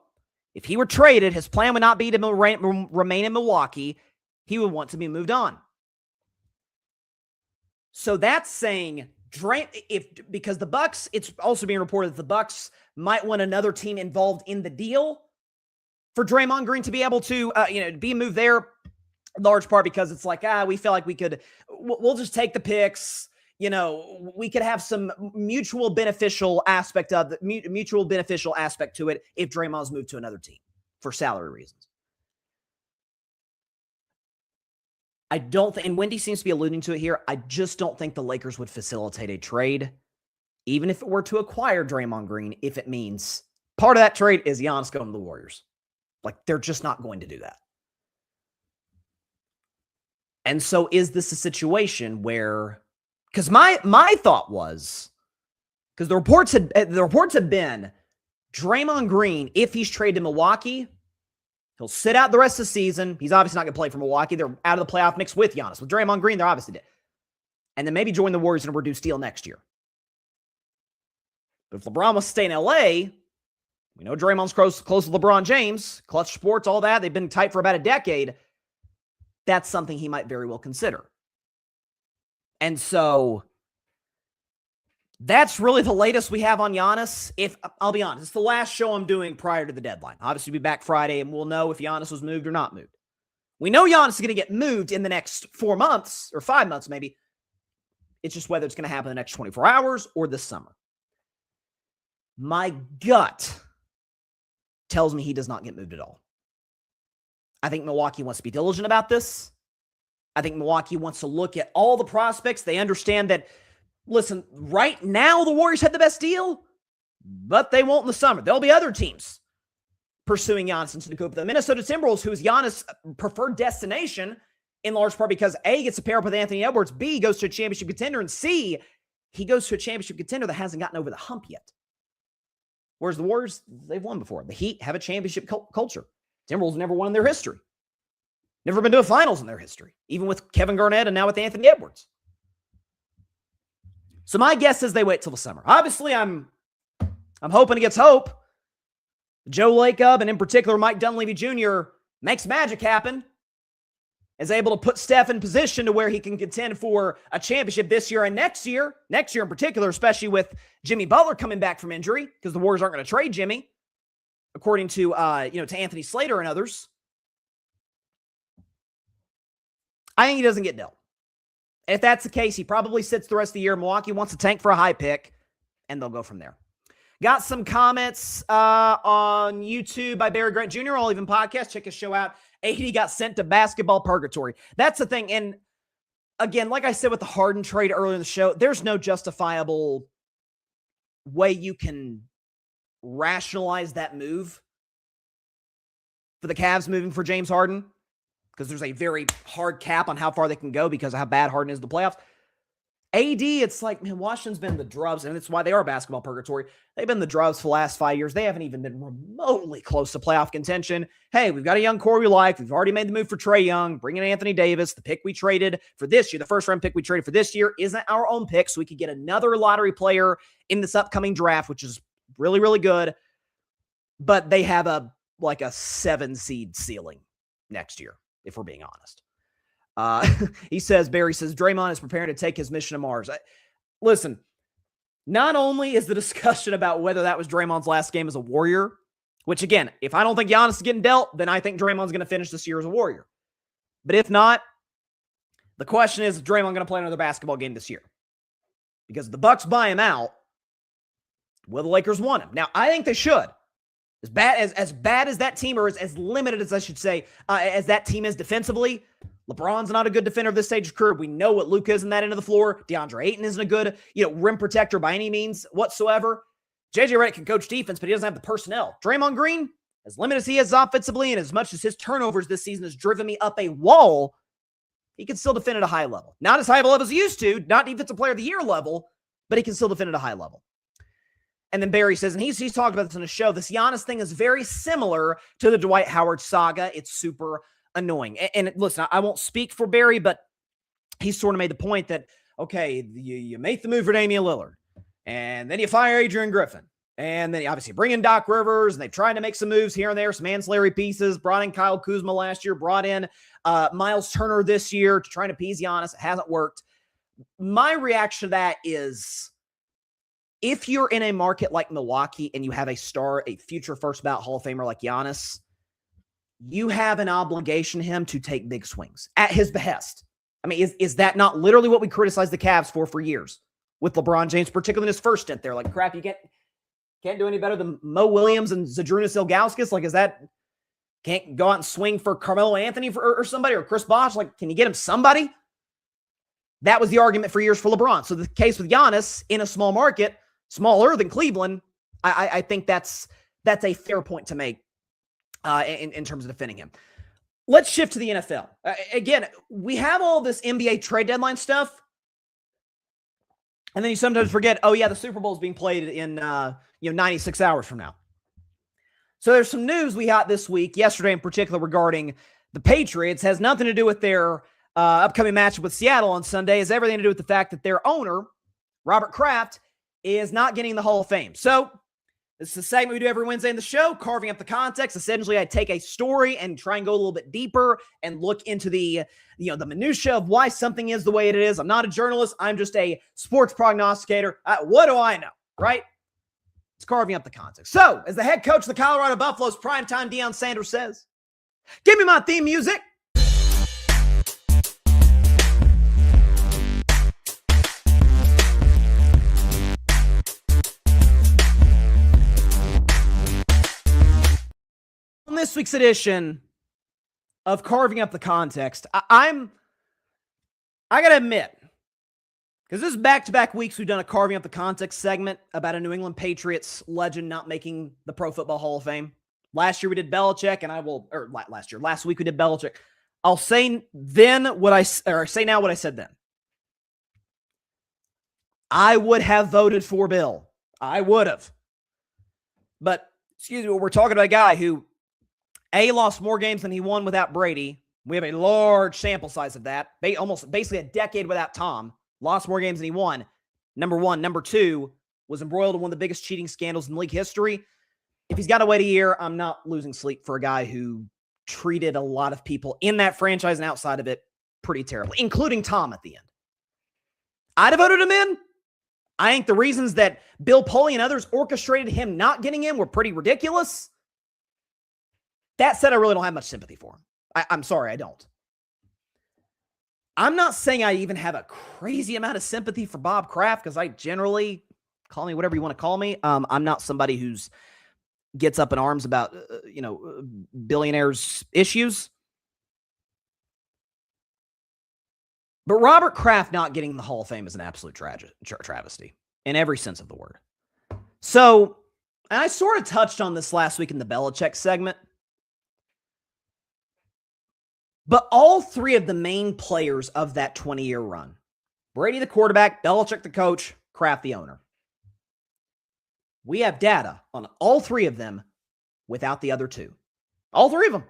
If he were traded, his plan would not be to remain in Milwaukee. He would want to be moved on. So that's saying because the Bucks, it's also being reported that the Bucks might want another team involved in the deal for Draymond Green to be able to, be moved there, in large part because it's like, we feel like we'll just take the picks. We could have some mutual beneficial aspect to it if Draymond's moved to another team for salary reasons. I don't think, and Wendy seems to be alluding to it here, I just don't think the Lakers would facilitate a trade, even if it were to acquire Draymond Green, if it means part of that trade is Giannis going to the Warriors. They're just not going to do that. And so is this a situation where, because my thought was, because the reports have been Draymond Green, if he's traded to Milwaukee, he'll sit out the rest of the season. He's obviously not going to play for Milwaukee. They're out of the playoff mix with Giannis. With Draymond Green, they're obviously dead. And then maybe join the Warriors in a reduced deal next year. But if LeBron wants to stay in LA, we know Draymond's close to LeBron James, clutch sports, all that. They've been tight for about a decade. That's something he might very well consider. And so that's really the latest we have on Giannis. If I'll be honest, it's the last show I'm doing prior to the deadline. Obviously, we'll be back Friday, and we'll know if Giannis was moved or not moved. We know Giannis is going to get moved in the next 4 months, or 5 months maybe. It's just whether it's going to happen in the next 24 hours or this summer. My gut tells me he does not get moved at all. I think Milwaukee wants to be diligent about this. I think Milwaukee wants to look at all the prospects. They understand that, listen, right now the Warriors had the best deal, but they won't in the summer. There'll be other teams pursuing Giannis Antetokounmpo. The Minnesota Timberwolves, who is Giannis' preferred destination, in large part because A, gets to pair up with Anthony Edwards, B, goes to a championship contender, and C, he goes to a championship contender that hasn't gotten over the hump yet. Whereas the Warriors, they've won before. The Heat have a championship culture. Timberwolves never won in their history. Never been to a finals in their history, even with Kevin Garnett and now with Anthony Edwards. So my guess is they wait till the summer. Obviously, I'm hoping against hope. Joe Lacob, and in particular Mike Dunleavy Jr., makes magic happen, is able to put Steph in position to where he can contend for a championship this year and next year in particular, especially with Jimmy Butler coming back from injury, because the Warriors aren't going to trade Jimmy, according to to Anthony Slater and others. I think he doesn't get dealt. If that's the case, he probably sits the rest of the year. Milwaukee wants to tank for a high pick, and they'll go from there. Got some comments on YouTube by Barry Grant Jr., All Even Podcast. Check his show out AD got sent to basketball purgatory. That's the thing. And again, like I said with the Harden trade earlier in the show, there's no justifiable way you can rationalize that move for the Cavs moving for James Harden, because there's a very hard cap on how far they can go because of how bad Harden is in the playoffs. AD, it's like, man, Washington's been the drugs, and it's why they are basketball purgatory. They've been the drugs for the last 5 years. They haven't even been remotely close to playoff contention. Hey, we've got a young core we like. We've already made the move for Trae Young, bringing in Anthony Davis. The pick we traded for this year, the first-round pick we traded for this year, isn't our own pick, so we could get another lottery player in this upcoming draft, which is really, really good. But they have a 7-seed ceiling next year, if we're being honest. Barry says, Draymond is preparing to take his mission to Mars. Listen, not only is the discussion about whether that was Draymond's last game as a Warrior, which again, if I don't think Giannis is getting dealt, then I think Draymond's going to finish this year as a Warrior. But if not, the question is Draymond going to play another basketball game this year? Because if the Bucks buy him out, will the Lakers want him? Now, I think they should. As bad as that team, or as limited as I should say, as that team is defensively, LeBron's not a good defender of this stage of career. We know what Luke is in that end of the floor. DeAndre Ayton isn't a good, rim protector by any means whatsoever. JJ Redick can coach defense, but he doesn't have the personnel. Draymond Green, as limited as he is offensively and as much as his turnovers this season has driven me up a wall, he can still defend at a high level. Not as high of a level as he used to, not Defensive Player of the Year level, but he can still defend at a high level. And then Barry says, and he's talked about this on the show, this Giannis thing is very similar to the Dwight Howard saga. It's super annoying. And listen, I won't speak for Barry, but he sort of made the point that, okay, you make the move for Damian Lillard, and then you fire Adrian Griffin, and then you obviously bring in Doc Rivers, and they've tried to make some moves here and there, some ancillary pieces, brought in Kyle Kuzma last year, brought in Miles Turner this year to try to appease Giannis. It hasn't worked. My reaction to that is, if you're in a market like Milwaukee and you have a star, a future first ballot Hall of Famer like Giannis, you have an obligation to him to take big swings at his behest. I mean, is that not literally what we criticized the Cavs for years with LeBron James, particularly in his first stint there? Like, crap, you can't do any better than Mo Williams and Zydrunas Ilgauskas? Like, is that, can't go out and swing for Carmelo Anthony or somebody, or Chris Bosh? Like, can you get him somebody? That was the argument for years for LeBron. So the case with Giannis in a small market, smaller than Cleveland, I think that's a fair point to make in terms of defending him. Let's shift to the NFL. Again, we have all this NBA trade deadline stuff, and then you sometimes forget, oh yeah, the Super Bowl is being played in 96 hours from now. So there's some news we got this week, yesterday in particular, regarding the Patriots. It has nothing to do with their upcoming matchup with Seattle on Sunday. It has everything to do with the fact that their owner, Robert Kraft, is not getting the Hall of Fame. So this is a segment we do every Wednesday in the show, carving up the context. Essentially, I take a story and try and go a little bit deeper and look into the minutia of why something is the way it is. I'm not a journalist. I'm just a sports prognosticator. What do I know, right? It's carving up the context. So, as the head coach of the Colorado Buffaloes, primetime Deion Sanders says, "Give me my theme music." On this week's edition of Carving Up the Context, I got to admit, because this is back-to-back weeks we've done a Carving Up the Context segment about a New England Patriots legend not making the Pro Football Hall of Fame. Last year we did Belichick, last week we did Belichick. I'll say then say now what I said then. I would have voted for Bill. I would have. But, excuse me, we're talking about a guy who lost more games than he won without Brady. We have a large sample size of that. Almost basically a decade without Tom. Lost more games than he won. Number one. Number two, was embroiled in one of the biggest cheating scandals in league history. If he's got to wait a year, I'm not losing sleep for a guy who treated a lot of people in that franchise and outside of it pretty terribly, including Tom at the end. I'd have voted him in. I think the reasons that Bill Pulley and others orchestrated him not getting in were pretty ridiculous. That said, I really don't have much sympathy for him. I'm sorry, I don't. I'm not saying I even have a crazy amount of sympathy for Bob Kraft, because I generally, call me whatever you want to call me. I'm not somebody who's gets up in arms about, billionaires' issues. But Robert Kraft not getting in the Hall of Fame is an absolute travesty in every sense of the word. So, and I sort of touched on this last week in the Belichick segment, but all three of the main players of that 20-year run, Brady the quarterback, Belichick the coach, Kraft the owner, we have data on all three of them without the other two. All three of them.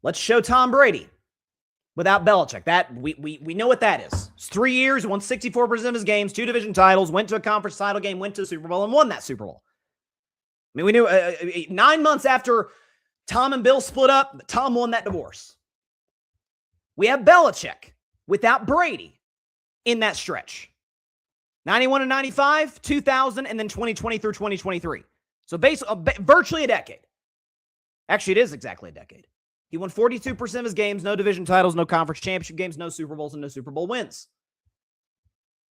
Let's show Tom Brady without Belichick. That we know what that is. It's 3 years, won 64% of his games, 2 division titles, went to a conference title game, went to a Super Bowl, and won that Super Bowl. I mean, we knew 9 months after Tom and Bill split up, Tom won that divorce. We have Belichick without Brady in that stretch. 91 and 95, 2000, and then 2020 through 2023. So basically, virtually a decade. Actually, it is exactly a decade. He won 42% of his games, no division titles, no conference championship games, no Super Bowls, and no Super Bowl wins.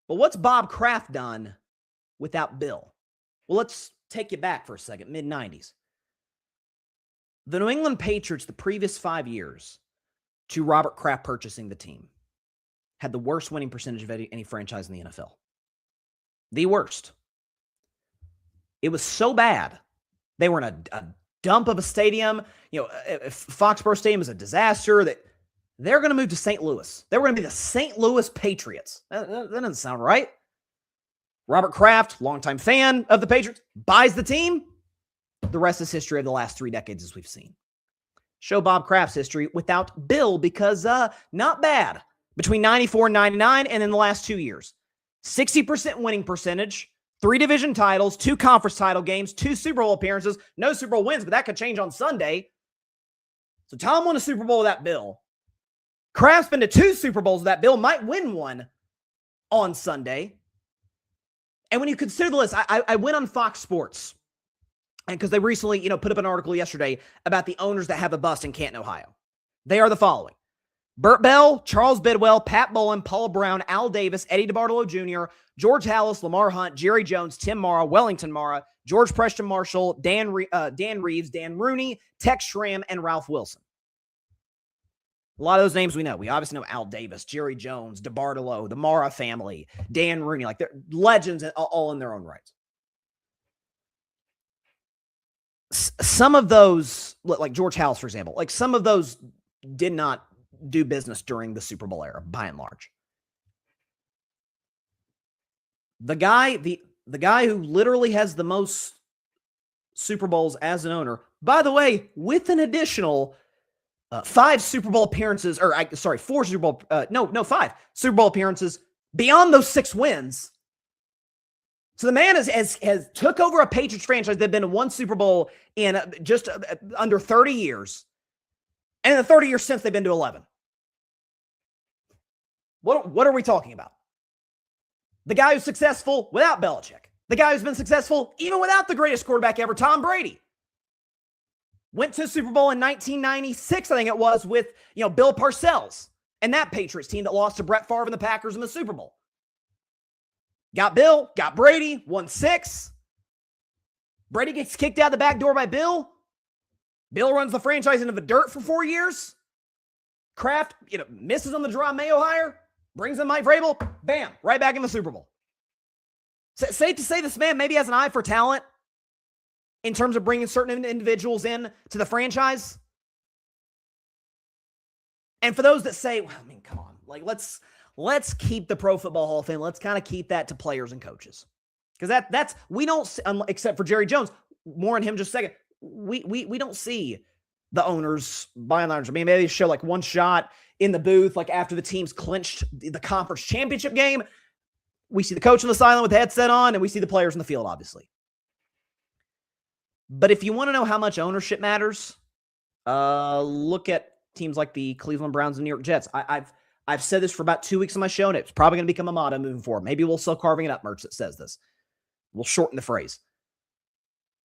But what's Bob Kraft done without Bill? Well, let's take you back for a second, mid-90s. The New England Patriots, the previous 5 years to Robert Kraft purchasing the team, had the worst winning percentage of any franchise in the NFL. The worst. It was so bad. They were in a dump of a stadium. You know, Foxborough Stadium is a disaster. That they're going to move to St. Louis. They were going to be the St. Louis Patriots. That doesn't sound right. Robert Kraft, longtime fan of the Patriots, buys the team. The rest is history of the last 3 decades, as we've seen. Show Bob Kraft's history without Bill because not bad. Between 94 and 99, and in the last 2 years. 60% winning percentage, 3 division titles, 2 conference title games, 2 Super Bowl appearances, no Super Bowl wins, but that could change on Sunday. So Tom won a Super Bowl without Bill. Kraft's been to 2 Super Bowls without Bill, might win one on Sunday. And when you consider the list, I went on Fox Sports, and because they recently, put up an article yesterday about the owners that have a bust in Canton, Ohio. They are the following: Burt Bell, Charles Bidwell, Pat Bowlen, Paul Brown, Al Davis, Eddie DeBartolo Jr., George Hallis, Lamar Hunt, Jerry Jones, Tim Mara, Wellington Mara, George Preston Marshall, Dan Reeves, Dan Rooney, Tex Schramm, and Ralph Wilson. A lot of those names we know. We obviously know Al Davis, Jerry Jones, DeBartolo, the Mara family, Dan Rooney. Like, they're legends all in their own rights. Some of those, like George Hallis, for example, like some of those did not do business during the Super Bowl era, by and large. The guy who literally has the most Super Bowls as an owner, by the way, with an additional 5 Super Bowl appearances, 4 Super Bowl, 5 Super Bowl appearances beyond those 6 wins. So the man has took over a Patriots franchise that had been to 1 Super Bowl in just under 30 years. And in the 30 years since, they've been to 11. What are we talking about? The guy who's successful without Belichick. The guy who's been successful even without the greatest quarterback ever, Tom Brady. Went to Super Bowl in 1996, I think it was, with Bill Parcells and that Patriots team that lost to Brett Favre and the Packers in the Super Bowl. Got Bill, got Brady, won 6. Brady gets kicked out the back door by Bill. Bill runs the franchise into the dirt for 4 years. Kraft, misses on the draw Mayo hire, brings in Mike Vrabel, bam, right back in the Super Bowl. Safe to say this man maybe has an eye for talent in terms of bringing certain individuals in to the franchise. And for those that say, well, come on, like let's keep the Pro Football Hall of Fame. Let's kind of keep that to players and coaches. Because that's we don't, except for Jerry Jones, more on him just a second, we don't see the owners, by and large. Maybe they show like one shot in the booth, like after the team's clinched the conference championship game. We see the coach on the sideline with the headset on, and we see the players in the field, obviously. But if you want to know how much ownership matters, look at teams like the Cleveland Browns and New York Jets. I've said this for about 2 weeks on my show, and it's probably going to become a motto moving forward. Maybe we'll sell Carving It Up merch that says this. We'll shorten the phrase.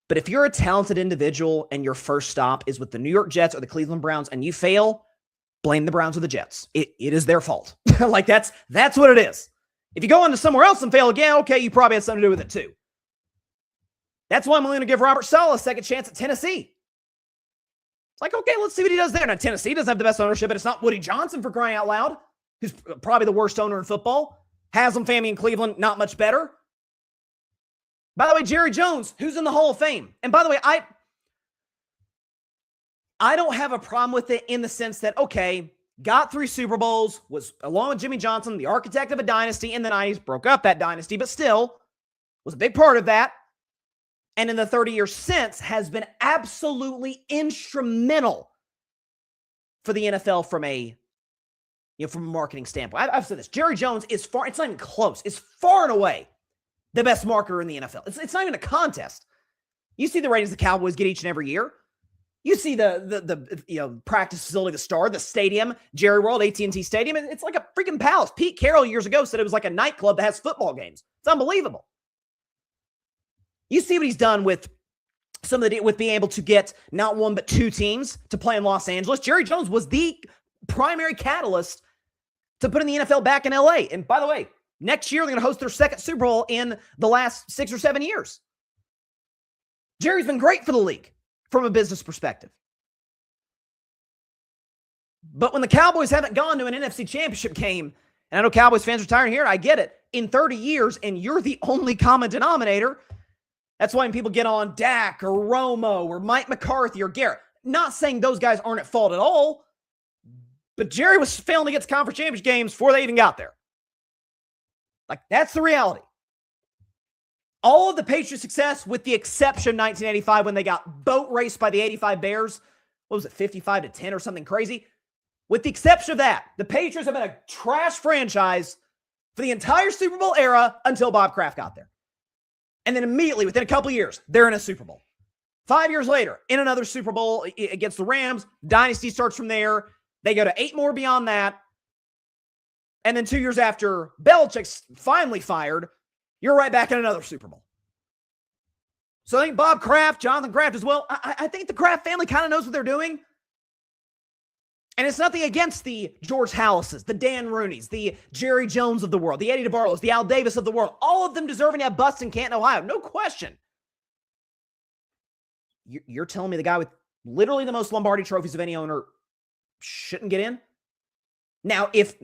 But if you're a talented individual and your first stop is with the New York Jets or the Cleveland Browns and you fail, blame the Browns or the Jets. It is their fault. Like that's what it is. If you go on to somewhere else and fail again, okay, you probably had something to do with it too. That's why I'm willing to give Robert Saleh a second chance at Tennessee. It's like, okay, let's see what he does there. Now, Tennessee doesn't have the best ownership, but it's not Woody Johnson for crying out loud. who's probably the worst owner in football. Haslam family in Cleveland, not much better. By the way, Jerry Jones, who's in the Hall of Fame. And by the way, I don't have a problem with it in the sense that, okay, got 3 Super Bowls, was, along with Jimmy Johnson, the architect of a dynasty in the 90s, broke up that dynasty, but still was a big part of that. And in the 30 years since, has been absolutely instrumental for the NFL from a marketing standpoint. I've said this. Jerry Jones is far, it's not even close, is far and away the best marketer in the NFL. It's not even a contest. You see the ratings the Cowboys get each and every year. You see the practice facility, the Star, the stadium, Jerry World, AT&T Stadium. It's like a freaking palace. Pete Carroll years ago said it was like a nightclub that has football games. It's unbelievable. You see what he's done with with being able to get not 1 but 2 teams to play in Los Angeles. Jerry Jones was the primary catalyst to putting the NFL back in LA. And by the way, next year they're going to host their 2nd Super Bowl in the last 6 or 7 years. Jerry's been great for the league from a business perspective. But when the Cowboys haven't gone to an NFC Championship game, and I know Cowboys fans are tired of hearing it, I get it, in 30 years, and you're the only common denominator, that's why when people get on Dak or Romo or Mike McCarthy or Garrett, not saying those guys aren't at fault at all, but Jerry was failing to get to conference championship games before they even got there. Like, that's the reality. All of the Patriots' success, with the exception of 1985 when they got boat raced by the 85 Bears, what was it, 55-10 or something crazy? With the exception of that, the Patriots have been a trash franchise for the entire Super Bowl era until Bob Kraft got there. And then immediately, within a couple of years, they're in a Super Bowl. 5 years later, in another Super Bowl against the Rams, dynasty starts from there. They go to 8 more beyond that. And then 2 years after Belichick's finally fired, you're right back in another Super Bowl. So I think Bob Kraft, Jonathan Kraft as well, I think the Kraft family kind of knows what they're doing. And it's nothing against the George Hallases, the Dan Rooneys, the Jerry Jones of the world, the Eddie DeBartol's, the Al Davis of the world. All of them deserving to have busts in Canton, Ohio. No question. You're telling me the guy with literally the most Lombardi trophies of any owner shouldn't get in? Now, if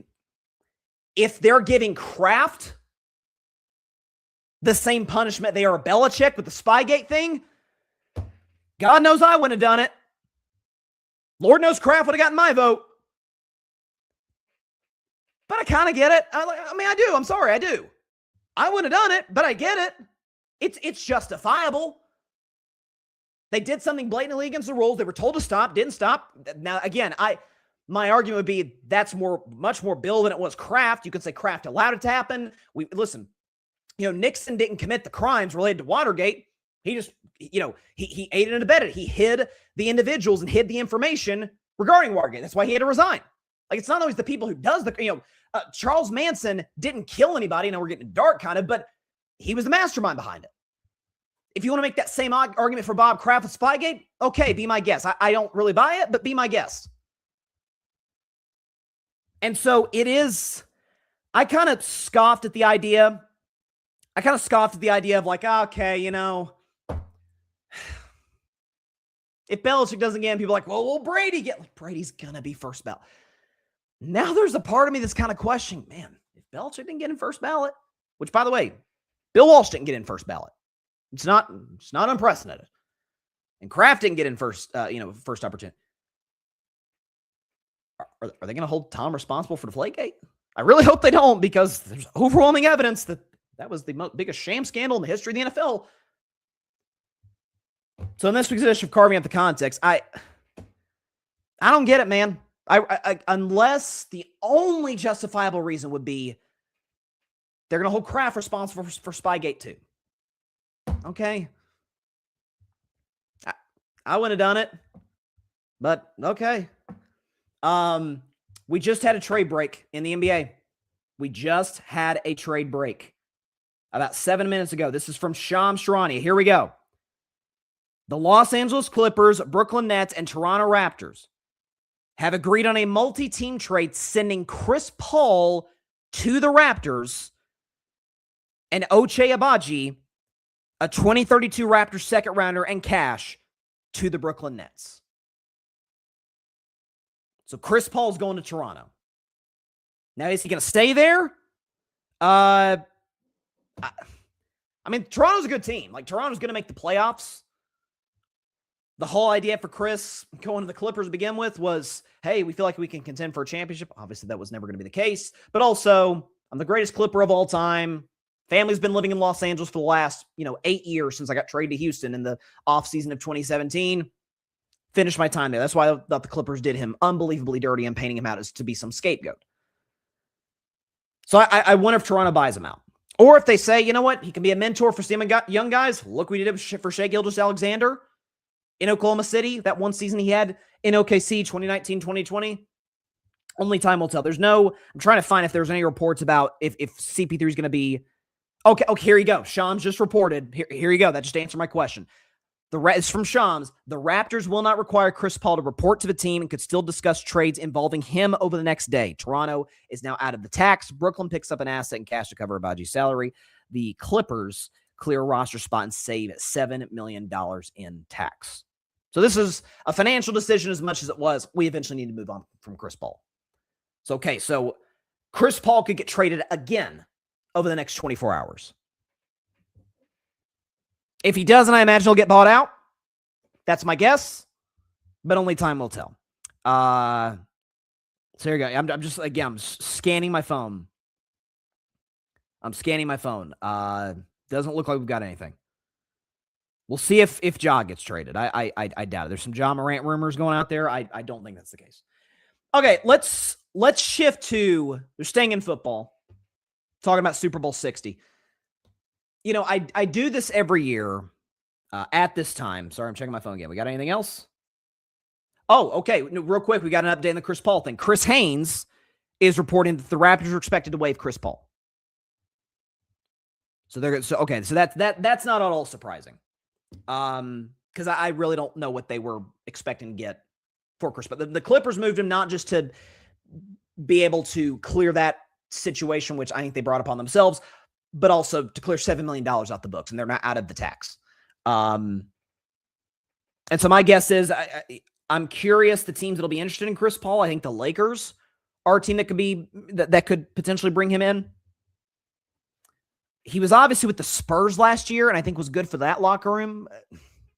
they're giving Kraft the same punishment they are Belichick with the Spygate thing, God knows I wouldn't have done it. Lord knows Kraft would have gotten my vote. But I kind of get it. I mean, I do. I'm sorry, I do. I wouldn't have done it, but I get it. It's justifiable. They did something blatantly against the rules. They were told to stop, didn't stop. Now, again, my argument would be that's much more Bill than it was Kraft. You could say Kraft allowed it to happen. Listen, Nixon didn't commit the crimes related to Watergate. He just, he aided and abetted. He hid the individuals and hid the information regarding Watergate. That's why he had to resign. Like, it's not always the people who does Charles Manson didn't kill anybody. Now we're getting dark kind of, but he was the mastermind behind it. If you want to make that same argument for Bob Kraft with Spygate, okay, be my guest. I don't really buy it, but be my guest. And so it is, I kind of scoffed at the idea. Of like, okay, if Belichick doesn't get in, people are like, well, will Brady get? Like, Brady's going to be first ballot. Now there's a part of me that's kind of questioning, man, if Belichick didn't get in first ballot, which, by the way, Bill Walsh didn't get in first ballot. It's not unprecedented. And Kraft didn't get in first opportunity. Are they going to hold Tom responsible for Deflategate? I really hope they don't, because there's overwhelming evidence that was the biggest sham scandal in the history of the NFL. So in this week's edition of Carving Out the Context, I don't get it, man. I unless the only justifiable reason would be they're going to hold Kraft responsible for Spygate too. Okay. I wouldn't have done it, but okay. We just had a trade break in the NBA. We just had a trade break about 7 minutes ago. This is from Shams Charania. Here we go. The Los Angeles Clippers, Brooklyn Nets, and Toronto Raptors have agreed on a multi-team trade sending Chris Paul to the Raptors and Ochai Agbaji, a 2032 Raptors second rounder, and cash to the Brooklyn Nets. So Chris Paul's going to Toronto. Now, is he going to stay there? I mean, Toronto's a good team. Like, Toronto's going to make the playoffs. The whole idea for Chris going to the Clippers to begin with was, hey, we feel like we can contend for a championship. Obviously, that was never going to be the case. But also, I'm the greatest Clipper of all time. Family's been living in Los Angeles for the last, 8 years since I got traded to Houston in the offseason of 2017. Finished my time there. That's why I thought the Clippers did him unbelievably dirty and painting him out as to be some scapegoat. So I wonder if Toronto buys him out. Or if they say, you know what, he can be a mentor for some young guys. Look what he did for Shai Gilgeous-Alexander in Oklahoma City. That one season he had in OKC, 2019-2020. Only time will tell. I'm trying to find if there's any reports about if CP3 is going to be, okay, here you go. Shams just reported. Here you go. That just answered my question. It's from Shams. The Raptors will not require Chris Paul to report to the team and could still discuss trades involving him over the next day. Toronto is now out of the tax. Brooklyn picks up an asset and cash to cover Abaji's salary. The Clippers clear a roster spot and save $7 million in tax. So this is a financial decision as much as it was. We eventually need to move on from Chris Paul. So Chris Paul could get traded again over the next 24 hours. If he doesn't, I imagine he'll get bought out. That's my guess, but only time will tell. So here you go. I'm scanning my phone. Doesn't look like we've got anything. We'll see if Ja gets traded. I doubt it. There's some Ja Morant rumors going out there. I don't think that's the case. Okay, let's shift to, we're staying in football, talking about Super Bowl 60. I do this every year at this time. Sorry, I'm checking my phone again. We got anything else? Oh, okay. Real quick, we got an update on the Chris Paul thing. Chris Haynes is reporting that the Raptors are expected to waive Chris Paul. So that's not at all surprising. Because I really don't know what they were expecting to get for Chris. But the Clippers moved him not just to be able to clear that situation, which I think they brought upon themselves, but also to clear $7 million out the books, and they're not out of the tax. And so my guess is I'm curious the teams that'll be interested in Chris Paul. I think the Lakers are a team that could potentially bring him in. He was obviously with the Spurs last year, and I think was good for that locker room.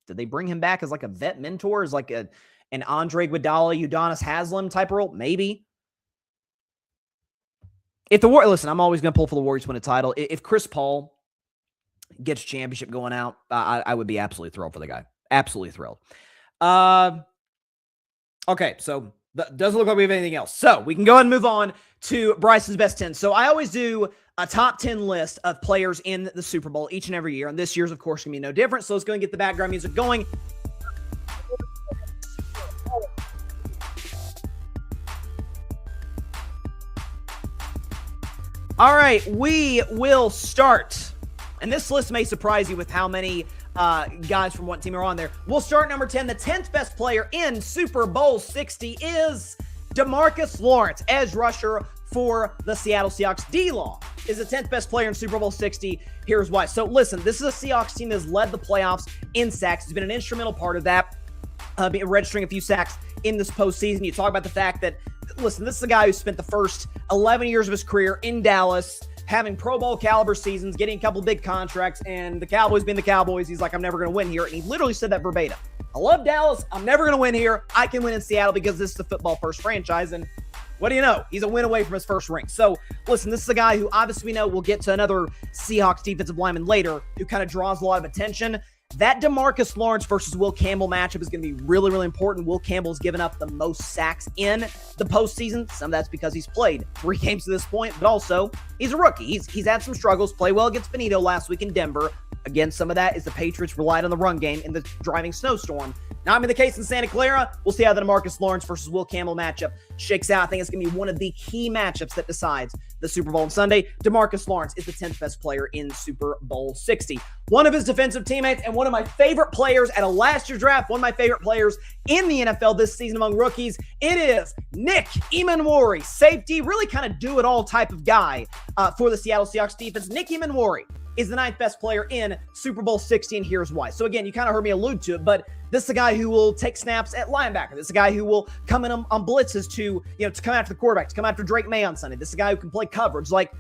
Did they bring him back as like a vet mentor, as like an Andre Iguodala, Udonis Haslem type role? Maybe. Listen, I'm always going to pull for the Warriors to win a title. If Chris Paul gets championship going out, I would be absolutely thrilled for the guy. Absolutely thrilled. Okay, so that doesn't look like we have anything else. So we can go ahead and move on to Bryson's best 10. So I always do a top 10 list of players in the Super Bowl each and every year. And this year's, of course, going to be no different. So let's go and get the background music going. All right, we will start. And this list may surprise you with how many guys from what team are on there. We'll start number 10. The 10th best player in Super Bowl 60 is DeMarcus Lawrence, edge rusher for the Seattle Seahawks. D-Law is the 10th best player in Super Bowl 60. Here's why. So listen, this is a Seahawks team that has led the playoffs in sacks. He's been an instrumental part of that, registering a few sacks in this postseason. You talk about the fact that, listen, this is a guy who spent the first 11 years of his career in Dallas, having Pro Bowl caliber seasons, getting a couple big contracts, and the Cowboys being the Cowboys, he's like, I'm never going to win here. And he literally said that verbatim. I love Dallas. I'm never going to win here. I can win in Seattle because this is a football first franchise. And what do you know? He's a win away from his first ring. So listen, this is a guy who obviously we know we'll get to another Seahawks defensive lineman later who kind of draws a lot of attention. That DeMarcus Lawrence versus Will Campbell matchup is going to be really, really important. Will Campbell's given up the most sacks in the postseason. Some of that's because he's played 3 games to this point, but also he's a rookie. He's had some struggles. Play well against Benito last week in Denver. Again, some of that is the Patriots relied on the run game in the driving snowstorm. Not in the case in Santa Clara. We'll see how the DeMarcus Lawrence versus Will Campbell matchup shakes out. I think it's going to be one of the key matchups that decides the Super Bowl on Sunday. DeMarcus Lawrence is the 10th best player in Super Bowl 60. One of his defensive teammates and one of my favorite players at a last year's draft, one of my favorite players in the NFL this season among rookies, it is Nick Emanwori, safety, really kind of do-it-all type of guy for the Seattle Seahawks defense. Nick Emanwori is the 9th best player in Super Bowl 60, and here's why. So again, you kind of heard me allude to it, but this is a guy who will take snaps at linebacker. This is a guy who will come in on blitzes to come after the quarterback, to come after Drake May on Sunday. This is a guy who can play coverage. Like,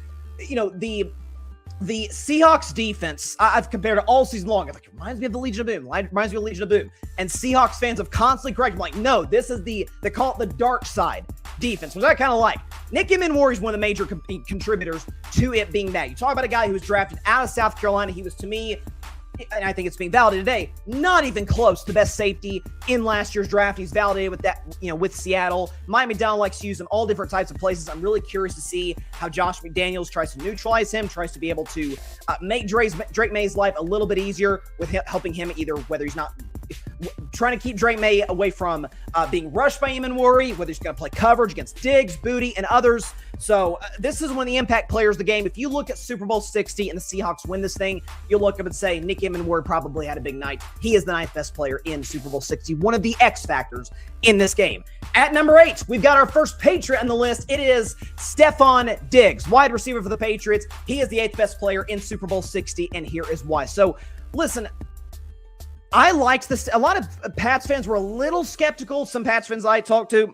the Seahawks defense, I've compared it all season long. It reminds me of the Legion of Boom. And Seahawks fans have constantly corrected me, like, no, this is they call it the dark side defense, which I kind of like. Nick Emenwari is one of the major contributors to it being that. You talk about a guy who was drafted out of South Carolina. He was, to me, and I think it's being validated today, not even close to the best safety in last year's draft. He's validated with that, with Seattle. Miami Down likes to use him all different types of places. I'm really curious to see how Josh McDaniels tries to neutralize him, tries to be able to make Drake May's life a little bit easier with helping him, either whether he's not trying to keep Drake May away from being rushed by Emenwari, whether he's going to play coverage against Diggs, Booty, and others. So this is one of the impact players of the game. If you look at Super Bowl 60 and the Seahawks win this thing, you'll look up and say Nick Emenwari probably had a big night. He is the 9th best player in Super Bowl 60, one of the X factors in this game. At number 8, we've got our first Patriot on the list. It is Stephon Diggs, wide receiver for the Patriots. He is the 8th best player in Super Bowl 60, and here is why. So listen, I liked this. A lot of Pats fans were a little skeptical. Some Pats fans I talked to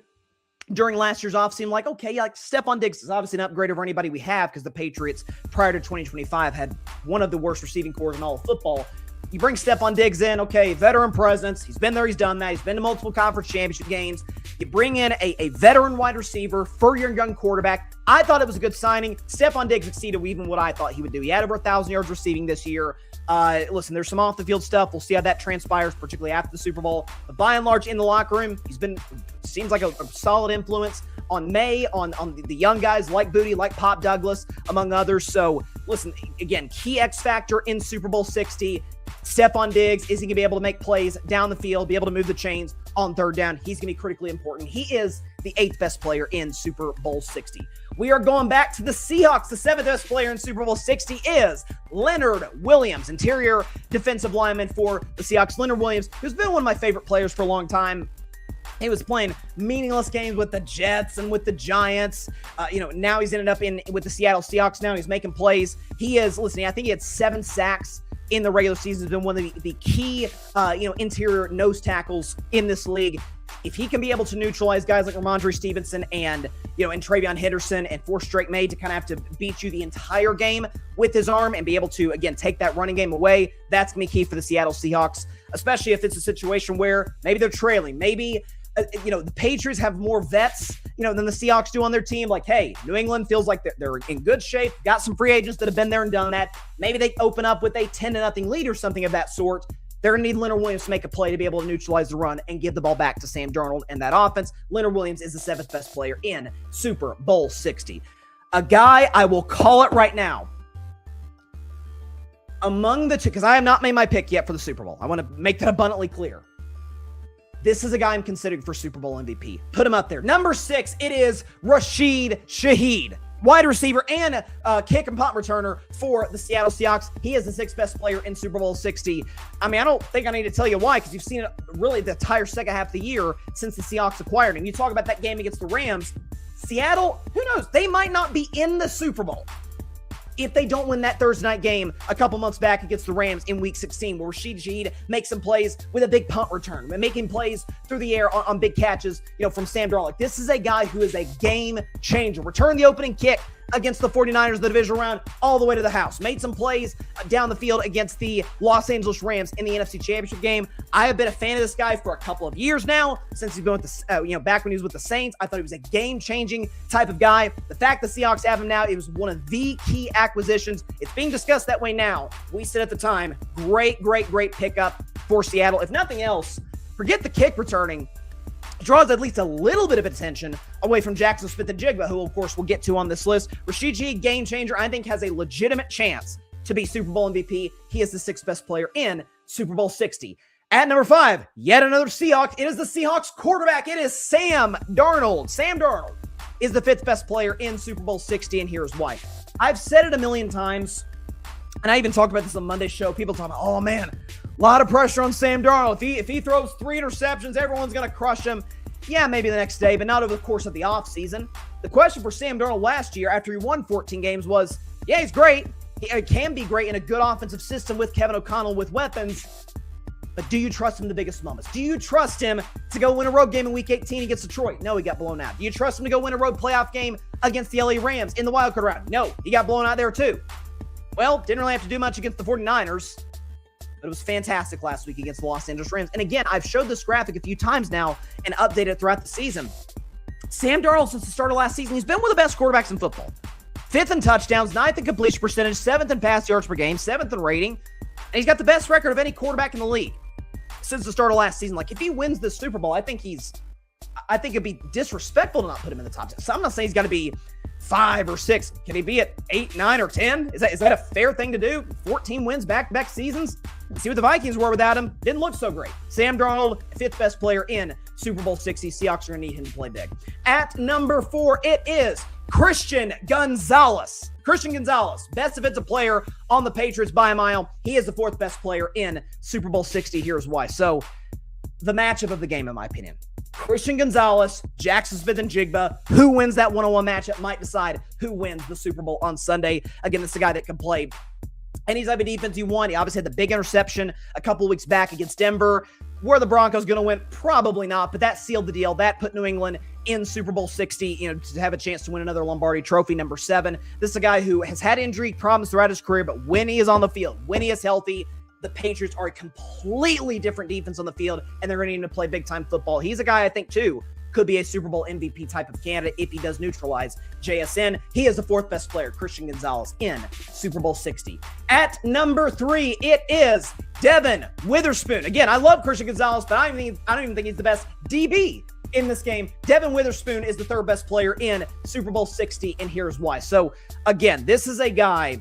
during last year's offseason, like, okay, like Stephon Diggs is obviously an upgrade over anybody we have, because the Patriots prior to 2025 had one of the worst receiving corps in all of football. You bring Stephon Diggs in, okay, veteran presence. He's been there, he's done that. He's been to multiple conference championship games. You bring in a veteran wide receiver for your young quarterback. I thought it was a good signing. Stephon Diggs exceeded even what I thought he would do. He had over 1,000 yards receiving this year. Listen, there's some off-the-field stuff. We'll see how that transpires, particularly after the Super Bowl. But by and large, in the locker room, seems like a solid influence on May, on the young guys like Booty, like Pop Douglas, among others. So, listen, again, key X factor in Super Bowl 60. Stephon Diggs, is he going to be able to make plays down the field, be able to move the chains on third down? He's going to be critically important. He is the 8th best player in Super Bowl 60. We are going back to the Seahawks. The 7th best player in Super Bowl 60 is Leonard Williams, interior defensive lineman for the Seahawks. Leonard Williams, who's been one of my favorite players for a long time. He was playing meaningless games with the Jets and with the Giants. Now he's ended up with the Seattle Seahawks now. He's making plays. I think he had 7 sacks in the regular season. Has been one of the key, interior nose tackles in this league. If he can be able to neutralize guys like Ramondre Stevenson and Travion Henderson and force Drake May to kind of have to beat you the entire game with his arm and be able to, again, take that running game away, that's going to be key for the Seattle Seahawks, especially if it's a situation where maybe they're trailing. Maybe, the Patriots have more vets, than the Seahawks do on their team. Like, hey, New England feels like they're in good shape, got some free agents that have been there and done that. Maybe they open up with a 10-0 lead or something of that sort. They're going to need Leonard Williams to make a play to be able to neutralize the run and give the ball back to Sam Darnold and that offense. Leonard Williams is the 7th best player in Super Bowl 60. A guy, I will call it right now, among the two, because I have not made my pick yet for the Super Bowl. I want to make that abundantly clear. This is a guy I'm considering for Super Bowl MVP. Put him up there. Number 6, it is Rashid Shaheed, wide receiver and kick and punt returner for the Seattle Seahawks. He is the 6th best player in Super Bowl 60. I mean, I don't think I need to tell you why, because you've seen it really the entire second half of the year since the Seahawks acquired him. You talk about that game against the Rams. Seattle, who knows? They might not be in the Super Bowl if they don't win that Thursday night game a couple months back against the Rams in Week 16, where Rashid Shaheed makes some plays with a big punt return, making plays through the air on big catches, from Sam Darnold. This is a guy who is a game changer. Returned the opening kick against the 49ers in the divisional round all the way to the house. Made some plays down the field against the Los Angeles Rams in the NFC Championship game. I have been a fan of this guy for a couple of years now, since he's been with the, back when he was with the Saints. I thought he was a game-changing type of guy. The fact the Seahawks have him now, it was one of the key acquisitions. It's being discussed that way now. We said at the time, great pickup for Seattle. If nothing else, forget the kick returning. Draws at least a little bit of attention away from Jackson Smith-Njigba, who, of course, we'll get to on this list. Rashid Shaheed, game changer, I think has a legitimate chance to be Super Bowl MVP. He is the 6th best player in Super Bowl 60. At number 5, yet another Seahawk. It is the Seahawks quarterback. It is Sam Darnold. Sam Darnold is the 5th best player in Super Bowl 60, and here's why. I've said it a million times, and I even talked about this on Monday's show. People talking about, oh, man, a lot of pressure on Sam Darnold. If he throws 3 interceptions, everyone's going to crush him. Yeah, maybe the next day, but not over the course of the offseason. The question for Sam Darnold last year, after he won 14 games, was, yeah, he's great, He can be great in a good offensive system with Kevin O'Connell with weapons. But do you trust him in the biggest moments? Do you trust him to go win a road game in Week 18 against Detroit? No, he got blown out. Do you trust him to go win a road playoff game against the LA Rams in the wildcard round? No, he got blown out there too. Well, didn't really have to do much against the 49ers, but it was fantastic last week against the Los Angeles Rams. And again, I've showed this graphic a few times now and updated it throughout the season. Sam Darnold, since the start of last season, he's been one of the best quarterbacks in football. 5th in touchdowns, 9th in completion percentage, 7th in pass yards per game, 7th in rating. And he's got the best record of any quarterback in the league since the start of last season. Like, if he wins this Super Bowl, I think it'd be disrespectful to not put him in the top 10. So I'm not saying he's got to be 5 or 6. Can he be at 8, 9, or 10? Is that a fair thing to do? 14 wins back-to-back seasons? See what the Vikings were without him. Didn't look so great. Sam Darnold, 5th best player in Super Bowl 60. Seahawks are going to need him to play big. At number 4, it is Christian Gonzalez. Christian Gonzalez, best defensive player on the Patriots by a mile. He is the 4th best player in Super Bowl 60. Here's why. So, the matchup of the game, in my opinion. Christian Gonzalez, Jackson Smith-Njigba. Who wins that one-on-one matchup might decide who wins the Super Bowl on Sunday. Again, this is a guy that can play any type of defense he won. He obviously had the big interception a couple of weeks back against Denver. Were the Broncos going to win? Probably not, but that sealed the deal. That put New England in Super Bowl 60, to have a chance to win another Lombardi Trophy, number 7. This is a guy who has had injury problems throughout his career, but when he is on the field, when he is healthy, the Patriots are a completely different defense on the field, and they're going to need to play big-time football. He's a guy, I think, too, could be a Super Bowl MVP type of candidate if he does neutralize JSN. He is the 4th best player, Christian Gonzalez, in Super Bowl 60. At number 3, it is Devin Witherspoon. Again, I love Christian Gonzalez, but I don't even think he's the best DB in this game. Devin Witherspoon is the 3rd best player in Super Bowl 60, and here's why. So, again, this is a guy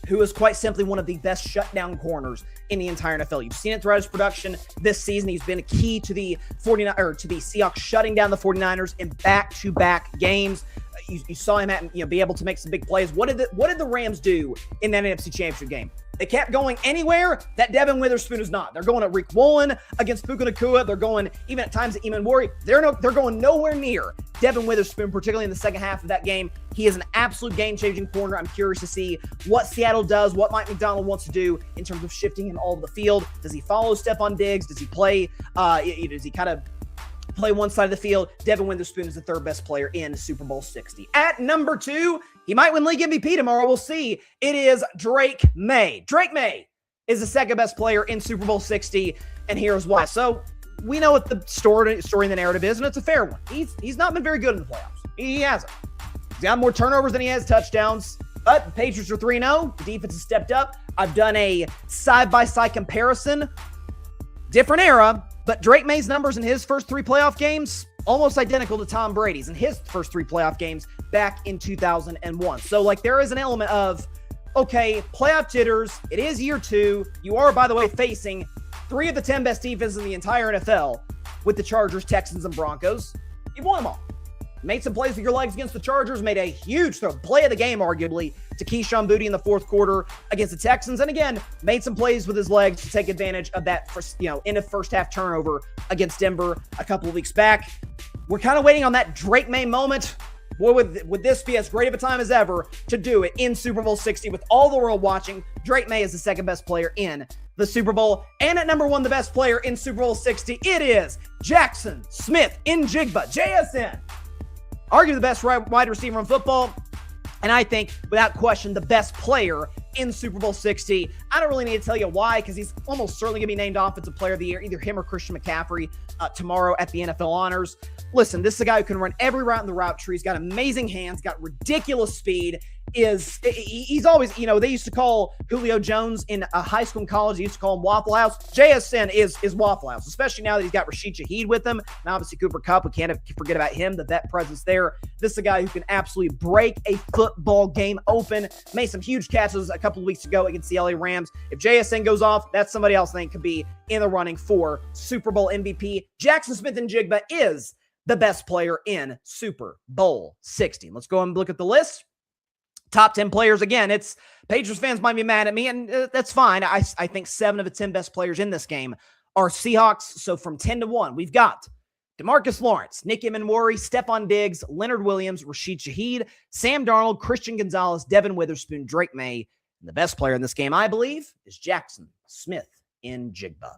who is quite simply one of the best shutdown corners in the entire NFL. You've seen it throughout his production this season. He's been a key to the Seahawks shutting down the 49ers in back-to-back games. You saw him be able to make some big plays. What did the Rams do in that NFC Championship game? They kept going anywhere that Devin Witherspoon is not. They're going at Rick Woolen against Puka Nacua. They're going even at times at Eamon Worry. They're going nowhere near Devin Witherspoon, particularly in the second half of that game. He is an absolute game-changing corner. I'm curious to see what Seattle does, what Mike McDonald wants to do in terms of shifting him all over the field. Does he follow Stephon Diggs? Does he play? Does he kind of play one side of the field? Devin Witherspoon is the 3rd best player in Super Bowl 60. At number 2, he might win league MVP tomorrow. We'll see. It is Drake May. Drake May is the 2nd best player in Super Bowl 60, and here's why. So we know what the story in the narrative is, and it's a fair one. He's not been very good in the playoffs. He hasn't. He's got more turnovers than he has touchdowns, but the Patriots are 3-0. The defense has stepped up. I've done a side-by-side comparison. Different era, but Drake May's numbers in his first 3 playoff games, almost identical to Tom Brady's in his first 3 playoff games back in 2001. So, there is an element of, okay, playoff jitters. It is year 2. You are, by the way, facing 3 of the 10 best defenses in the entire NFL with the Chargers, Texans, and Broncos. You've won them all. Made some plays with your legs against the Chargers, made a huge play of the game, arguably, to Keyshawn Boutte in the 4th quarter against the Texans. And again, made some plays with his legs to take advantage of that end of first half turnover against Denver a couple of weeks back. We're kind of waiting on that Drake May moment. Boy, would this be as great of a time as ever to do it in Super Bowl 60 with all the world watching. Drake May is the 2nd best player in the Super Bowl. And at number 1, the best player in Super Bowl 60, it is Jackson Smith-Njigba, JSN. Arguably the best wide receiver in football, and I think, without question, the best player in Super Bowl 60. I don't really need to tell you why, because he's almost certainly going to be named Offensive Player of the Year, either him or Christian McCaffrey tomorrow at the NFL Honors. Listen, this is a guy who can run every route in the route tree. He's got amazing hands, got ridiculous speed. He's always, they used to call Julio Jones in high school and college, they used to call him Waffle House. JSN is Waffle House, especially now that he's got Rashid Shaheed with him, and obviously Cooper Kupp. We can't forget about him, the vet presence there. This is a guy who can absolutely break a football game open. Made some huge catches a couple of weeks ago against the LA Rams. If JSN goes off, that's somebody else I think could be in the running for Super Bowl MVP. Jackson Smith-Njigba is the best player in Super Bowl 60. Let's go and look at the list. Top 10 players. Again, it's Patriots fans might be mad at me, and that's fine. I think 7 of the 10 best players in this game are Seahawks. So from 10 to 1, we've got DeMarcus Lawrence, Nick Emenworry, Stephon Diggs, Leonard Williams, Rashid Shaheed, Sam Darnold, Christian Gonzalez, Devin Witherspoon, Drake May, And the best player in this game, I believe, is Jackson Smith in Jigba.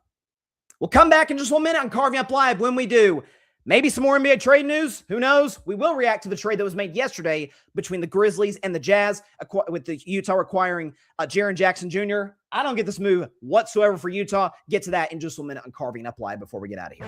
We'll come back in just 1 minute on Carving Up Live. When we do, maybe some more NBA trade news. Who knows? We will react to the trade that was made yesterday between the Grizzlies and the Jazz, with the Utah acquiring Jaren Jackson Jr. I don't get this move whatsoever for Utah. Get to that in just 1 minute on Carving Up Live before we get out of here.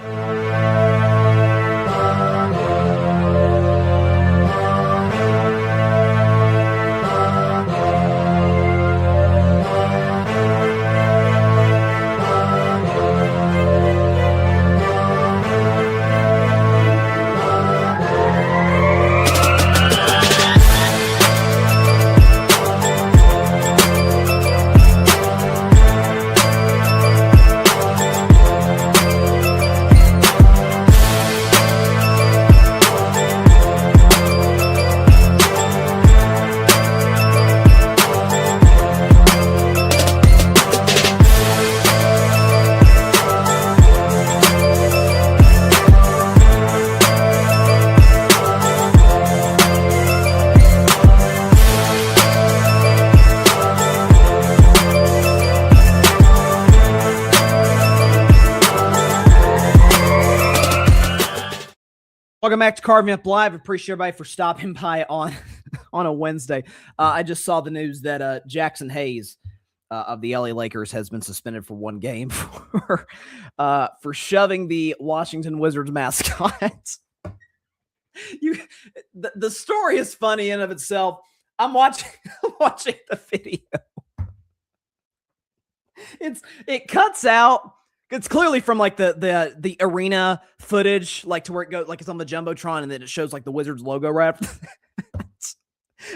Welcome back to Carving Up Live. Appreciate everybody for stopping by on a Wednesday. I just saw the news that Jackson Hayes of the LA Lakers has been suspended for 1 game for shoving the Washington Wizards mascot. The story is funny in and of itself. I'm watching the video. It cuts out. It's clearly from like the arena footage, like to where it goes, like it's on the Jumbotron, and then it shows like the Wizards logo right after that.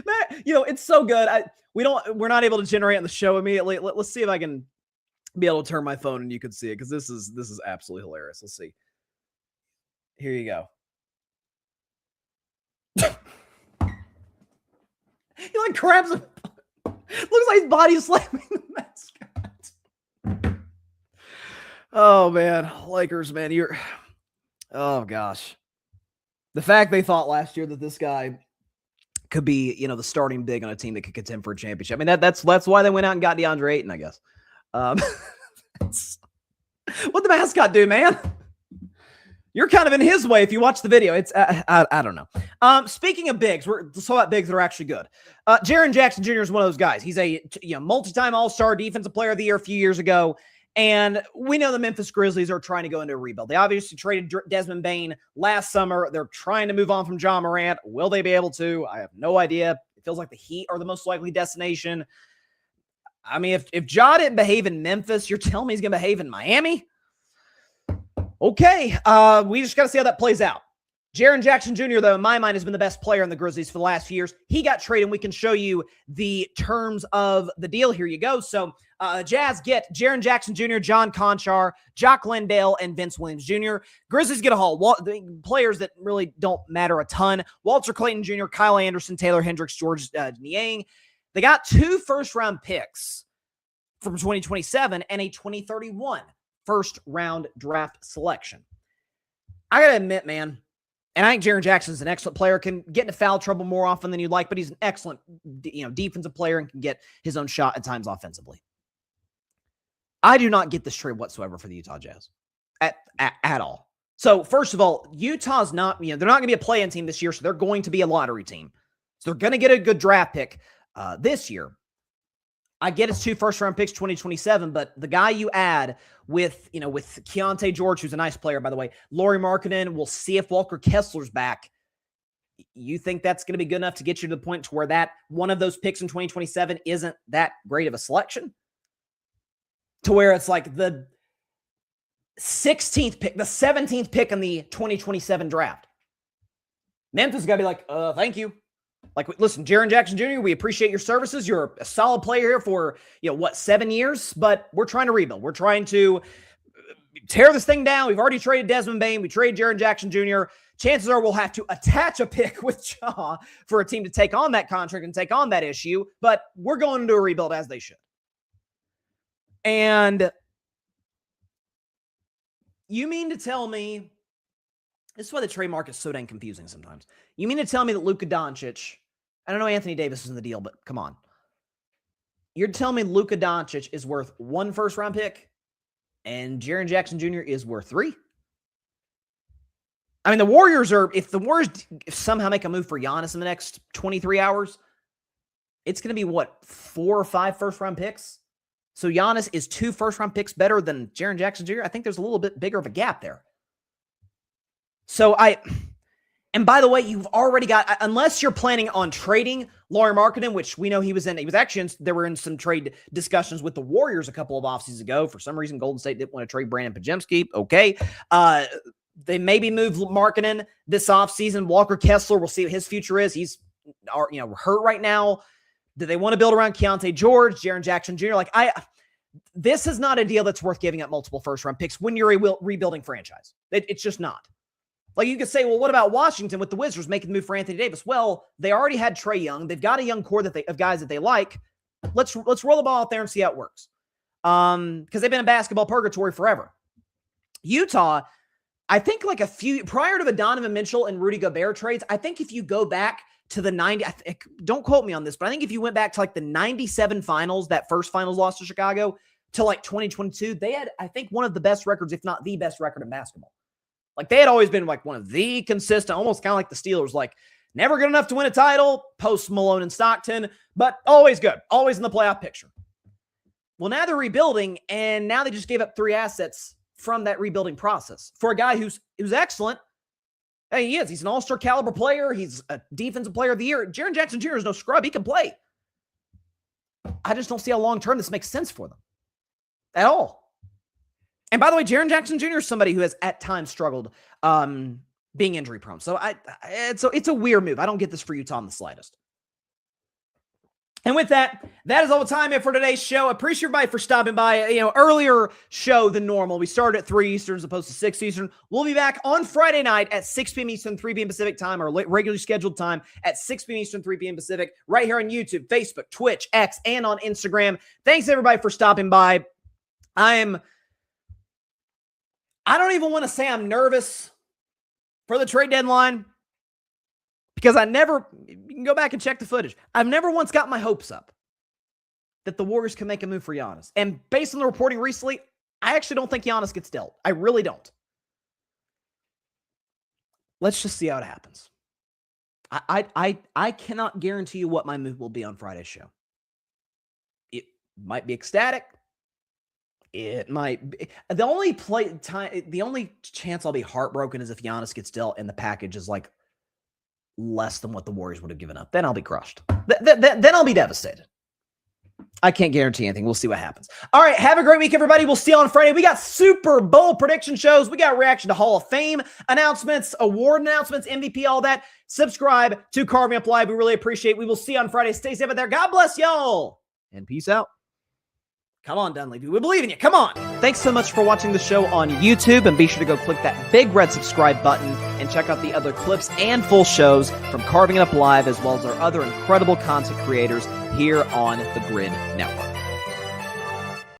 Man, it's so good. We're not able to generate on the show immediately. Let's see if I can be able to turn my phone and you can see it, because this is absolutely hilarious. Let's see. Here you go. He like grabs him. Looks like his body's slamming the mascot. Oh man, Lakers, man, oh gosh. The fact they thought last year that this guy could be, the starting big on a team that could contend for a championship. I mean, that's why they went out and got DeAndre Ayton, I guess. What the mascot do, man? You're kind of in his way if you watch the video. It's I don't know. Speaking of bigs, we're talking about bigs that are actually good. Jaren Jackson Jr. is one of those guys. He's a multi-time All-Star, Defensive Player of the Year a few years ago. And we know the Memphis Grizzlies are trying to go into a rebuild. They obviously traded Desmond Bane last summer. They're trying to move on from John Morant. Will they be able to? I have no idea. It feels like the Heat are the most likely destination. I mean, if Ja didn't behave in Memphis, you're telling me he's going to behave in Miami? Okay, we just got to see how that plays out. Jaren Jackson Jr., though, in my mind, has been the best player in the Grizzlies for the last few years. He got traded, and we can show you the terms of the deal. Here you go. So, Jazz get Jaren Jackson Jr., John Conchar, Jock Landale, and Vince Williams Jr. Grizzlies get a haul. Players that really don't matter a ton. Walter Clayton Jr., Kyle Anderson, Taylor Hendricks, George Niang. They got 2 first-round picks from 2027 and a 2031 first-round draft selection. I got to admit, man, and I think Jaren Jackson's an excellent player, can get into foul trouble more often than you'd like, but he's an excellent, defensive player and can get his own shot at times offensively. I do not get this trade whatsoever for the Utah Jazz at all. So first of all, Utah's not, they're not going to be a play-in team this year, so they're going to be a lottery team. So they're going to get a good draft pick this year. I get it's 2 first-round picks, 2027, but the guy you add with Keontae George, who's a nice player, by the way, Lauri Markkanen, we'll see if Walker Kessler's back. You think that's going to be good enough to get you to the point to where that one of those picks in 2027 isn't that great of a selection? To where it's like the 16th pick, the 17th pick in the 2027 draft. Memphis got to be like, thank you. Like, listen, Jaren Jackson Jr., we appreciate your services. You're a solid player here for, 7 years, but we're trying to rebuild. We're trying to tear this thing down. We've already traded Desmond Bane. We traded Jaren Jackson Jr. Chances are we'll have to attach a pick with Ja for a team to take on that contract and take on that issue, but we're going into a rebuild as they should. And you mean to tell me, this is why the trade market is so dang confusing sometimes. You mean to tell me that Luka Doncic, I don't know Anthony Davis is in the deal, but come on. You're telling me Luka Doncic is worth 1 first-round pick and Jaren Jackson Jr. is worth 3? I mean, if the Warriors somehow make a move for Giannis in the next 23 hours, it's going to be, 4 or 5 first-round picks? So Giannis is 2 first-round picks better than Jaren Jackson Jr.? I think there's a little bit bigger of a gap there. And by the way, you've already got, unless you're planning on trading Lauri Markkanen, which we know they were in some trade discussions with the Warriors a couple of offseasons ago. For some reason, Golden State didn't want to trade Brandon Podziemski. Okay. They maybe move Markkanen this offseason. Walker Kessler, we'll see what his future is. He's, hurt right now. Do they want to build around Keontae George, Jaren Jackson Jr.? This is not a deal that's worth giving up multiple first-round picks when you're a rebuilding franchise. It's just not. You could say, well, what about Washington with the Wizards making the move for Anthony Davis? Well, they already had Trae Young. They've got a young core of guys that they like. Let's roll the ball out there and see how it works. Because they've been in basketball purgatory forever. Utah, I think prior to the Donovan Mitchell and Rudy Gobert trades, I think if you go back to the 90, don't quote me on this, but I think if you went back to the 97 finals, that first finals loss to Chicago, to 2022, they had, I think, one of the best records, if not the best record in basketball. They had always been one of the consistent, almost kind of like the Steelers, never good enough to win a title, post Malone and Stockton, but always good, always in the playoff picture. Well, now they're rebuilding, and now they just gave up 3 assets from that rebuilding process for a guy who's excellent. Hey, he is. He's an all-star caliber player. He's a defensive player of the year. Jaren Jackson Jr. is no scrub. He can play. I just don't see how long-term this makes sense for them at all. And by the way, Jaren Jackson Jr. is somebody who has at times struggled being injury prone. So it's a weird move. I don't get this for Utah in the slightest. And with that is all the time we have for today's show. Appreciate everybody for stopping by. Earlier show than normal. We started at 3 Eastern as opposed to 6 Eastern. We'll be back on Friday night at 6 p.m. Eastern, 3 p.m. Pacific time, our regularly scheduled time at 6 p.m. Eastern, 3 p.m. Pacific, right here on YouTube, Facebook, Twitch, X, and on Instagram. Thanks everybody for stopping by. I don't even want to say I'm nervous for the trade deadline because you can go back and check the footage. I've never once got my hopes up that the Warriors can make a move for Giannis. And based on the reporting recently, I actually don't think Giannis gets dealt. I really don't. Let's just see how it happens. I cannot guarantee you what my move will be on Friday's show. It might be ecstatic. It might be. The only chance I'll be heartbroken is if Giannis gets dealt and the package is less than what the Warriors would have given up. Then I'll be crushed. Then I'll be devastated. I can't guarantee anything. We'll see what happens. All right. Have a great week, everybody. We'll see you on Friday. We got Super Bowl prediction shows. We got reaction to Hall of Fame announcements, award announcements, MVP, all that. Subscribe to Carving Up Live. We really appreciate it. We will see you on Friday. Stay safe out there. God bless y'all. And peace out. Come on, Dunleavy. We believe in you. Come on. Thanks so much for watching the show on YouTube, and be sure to go click that big red subscribe button and check out the other clips and full shows from Carving It Up Live, as well as our other incredible content creators here on the Grid Network.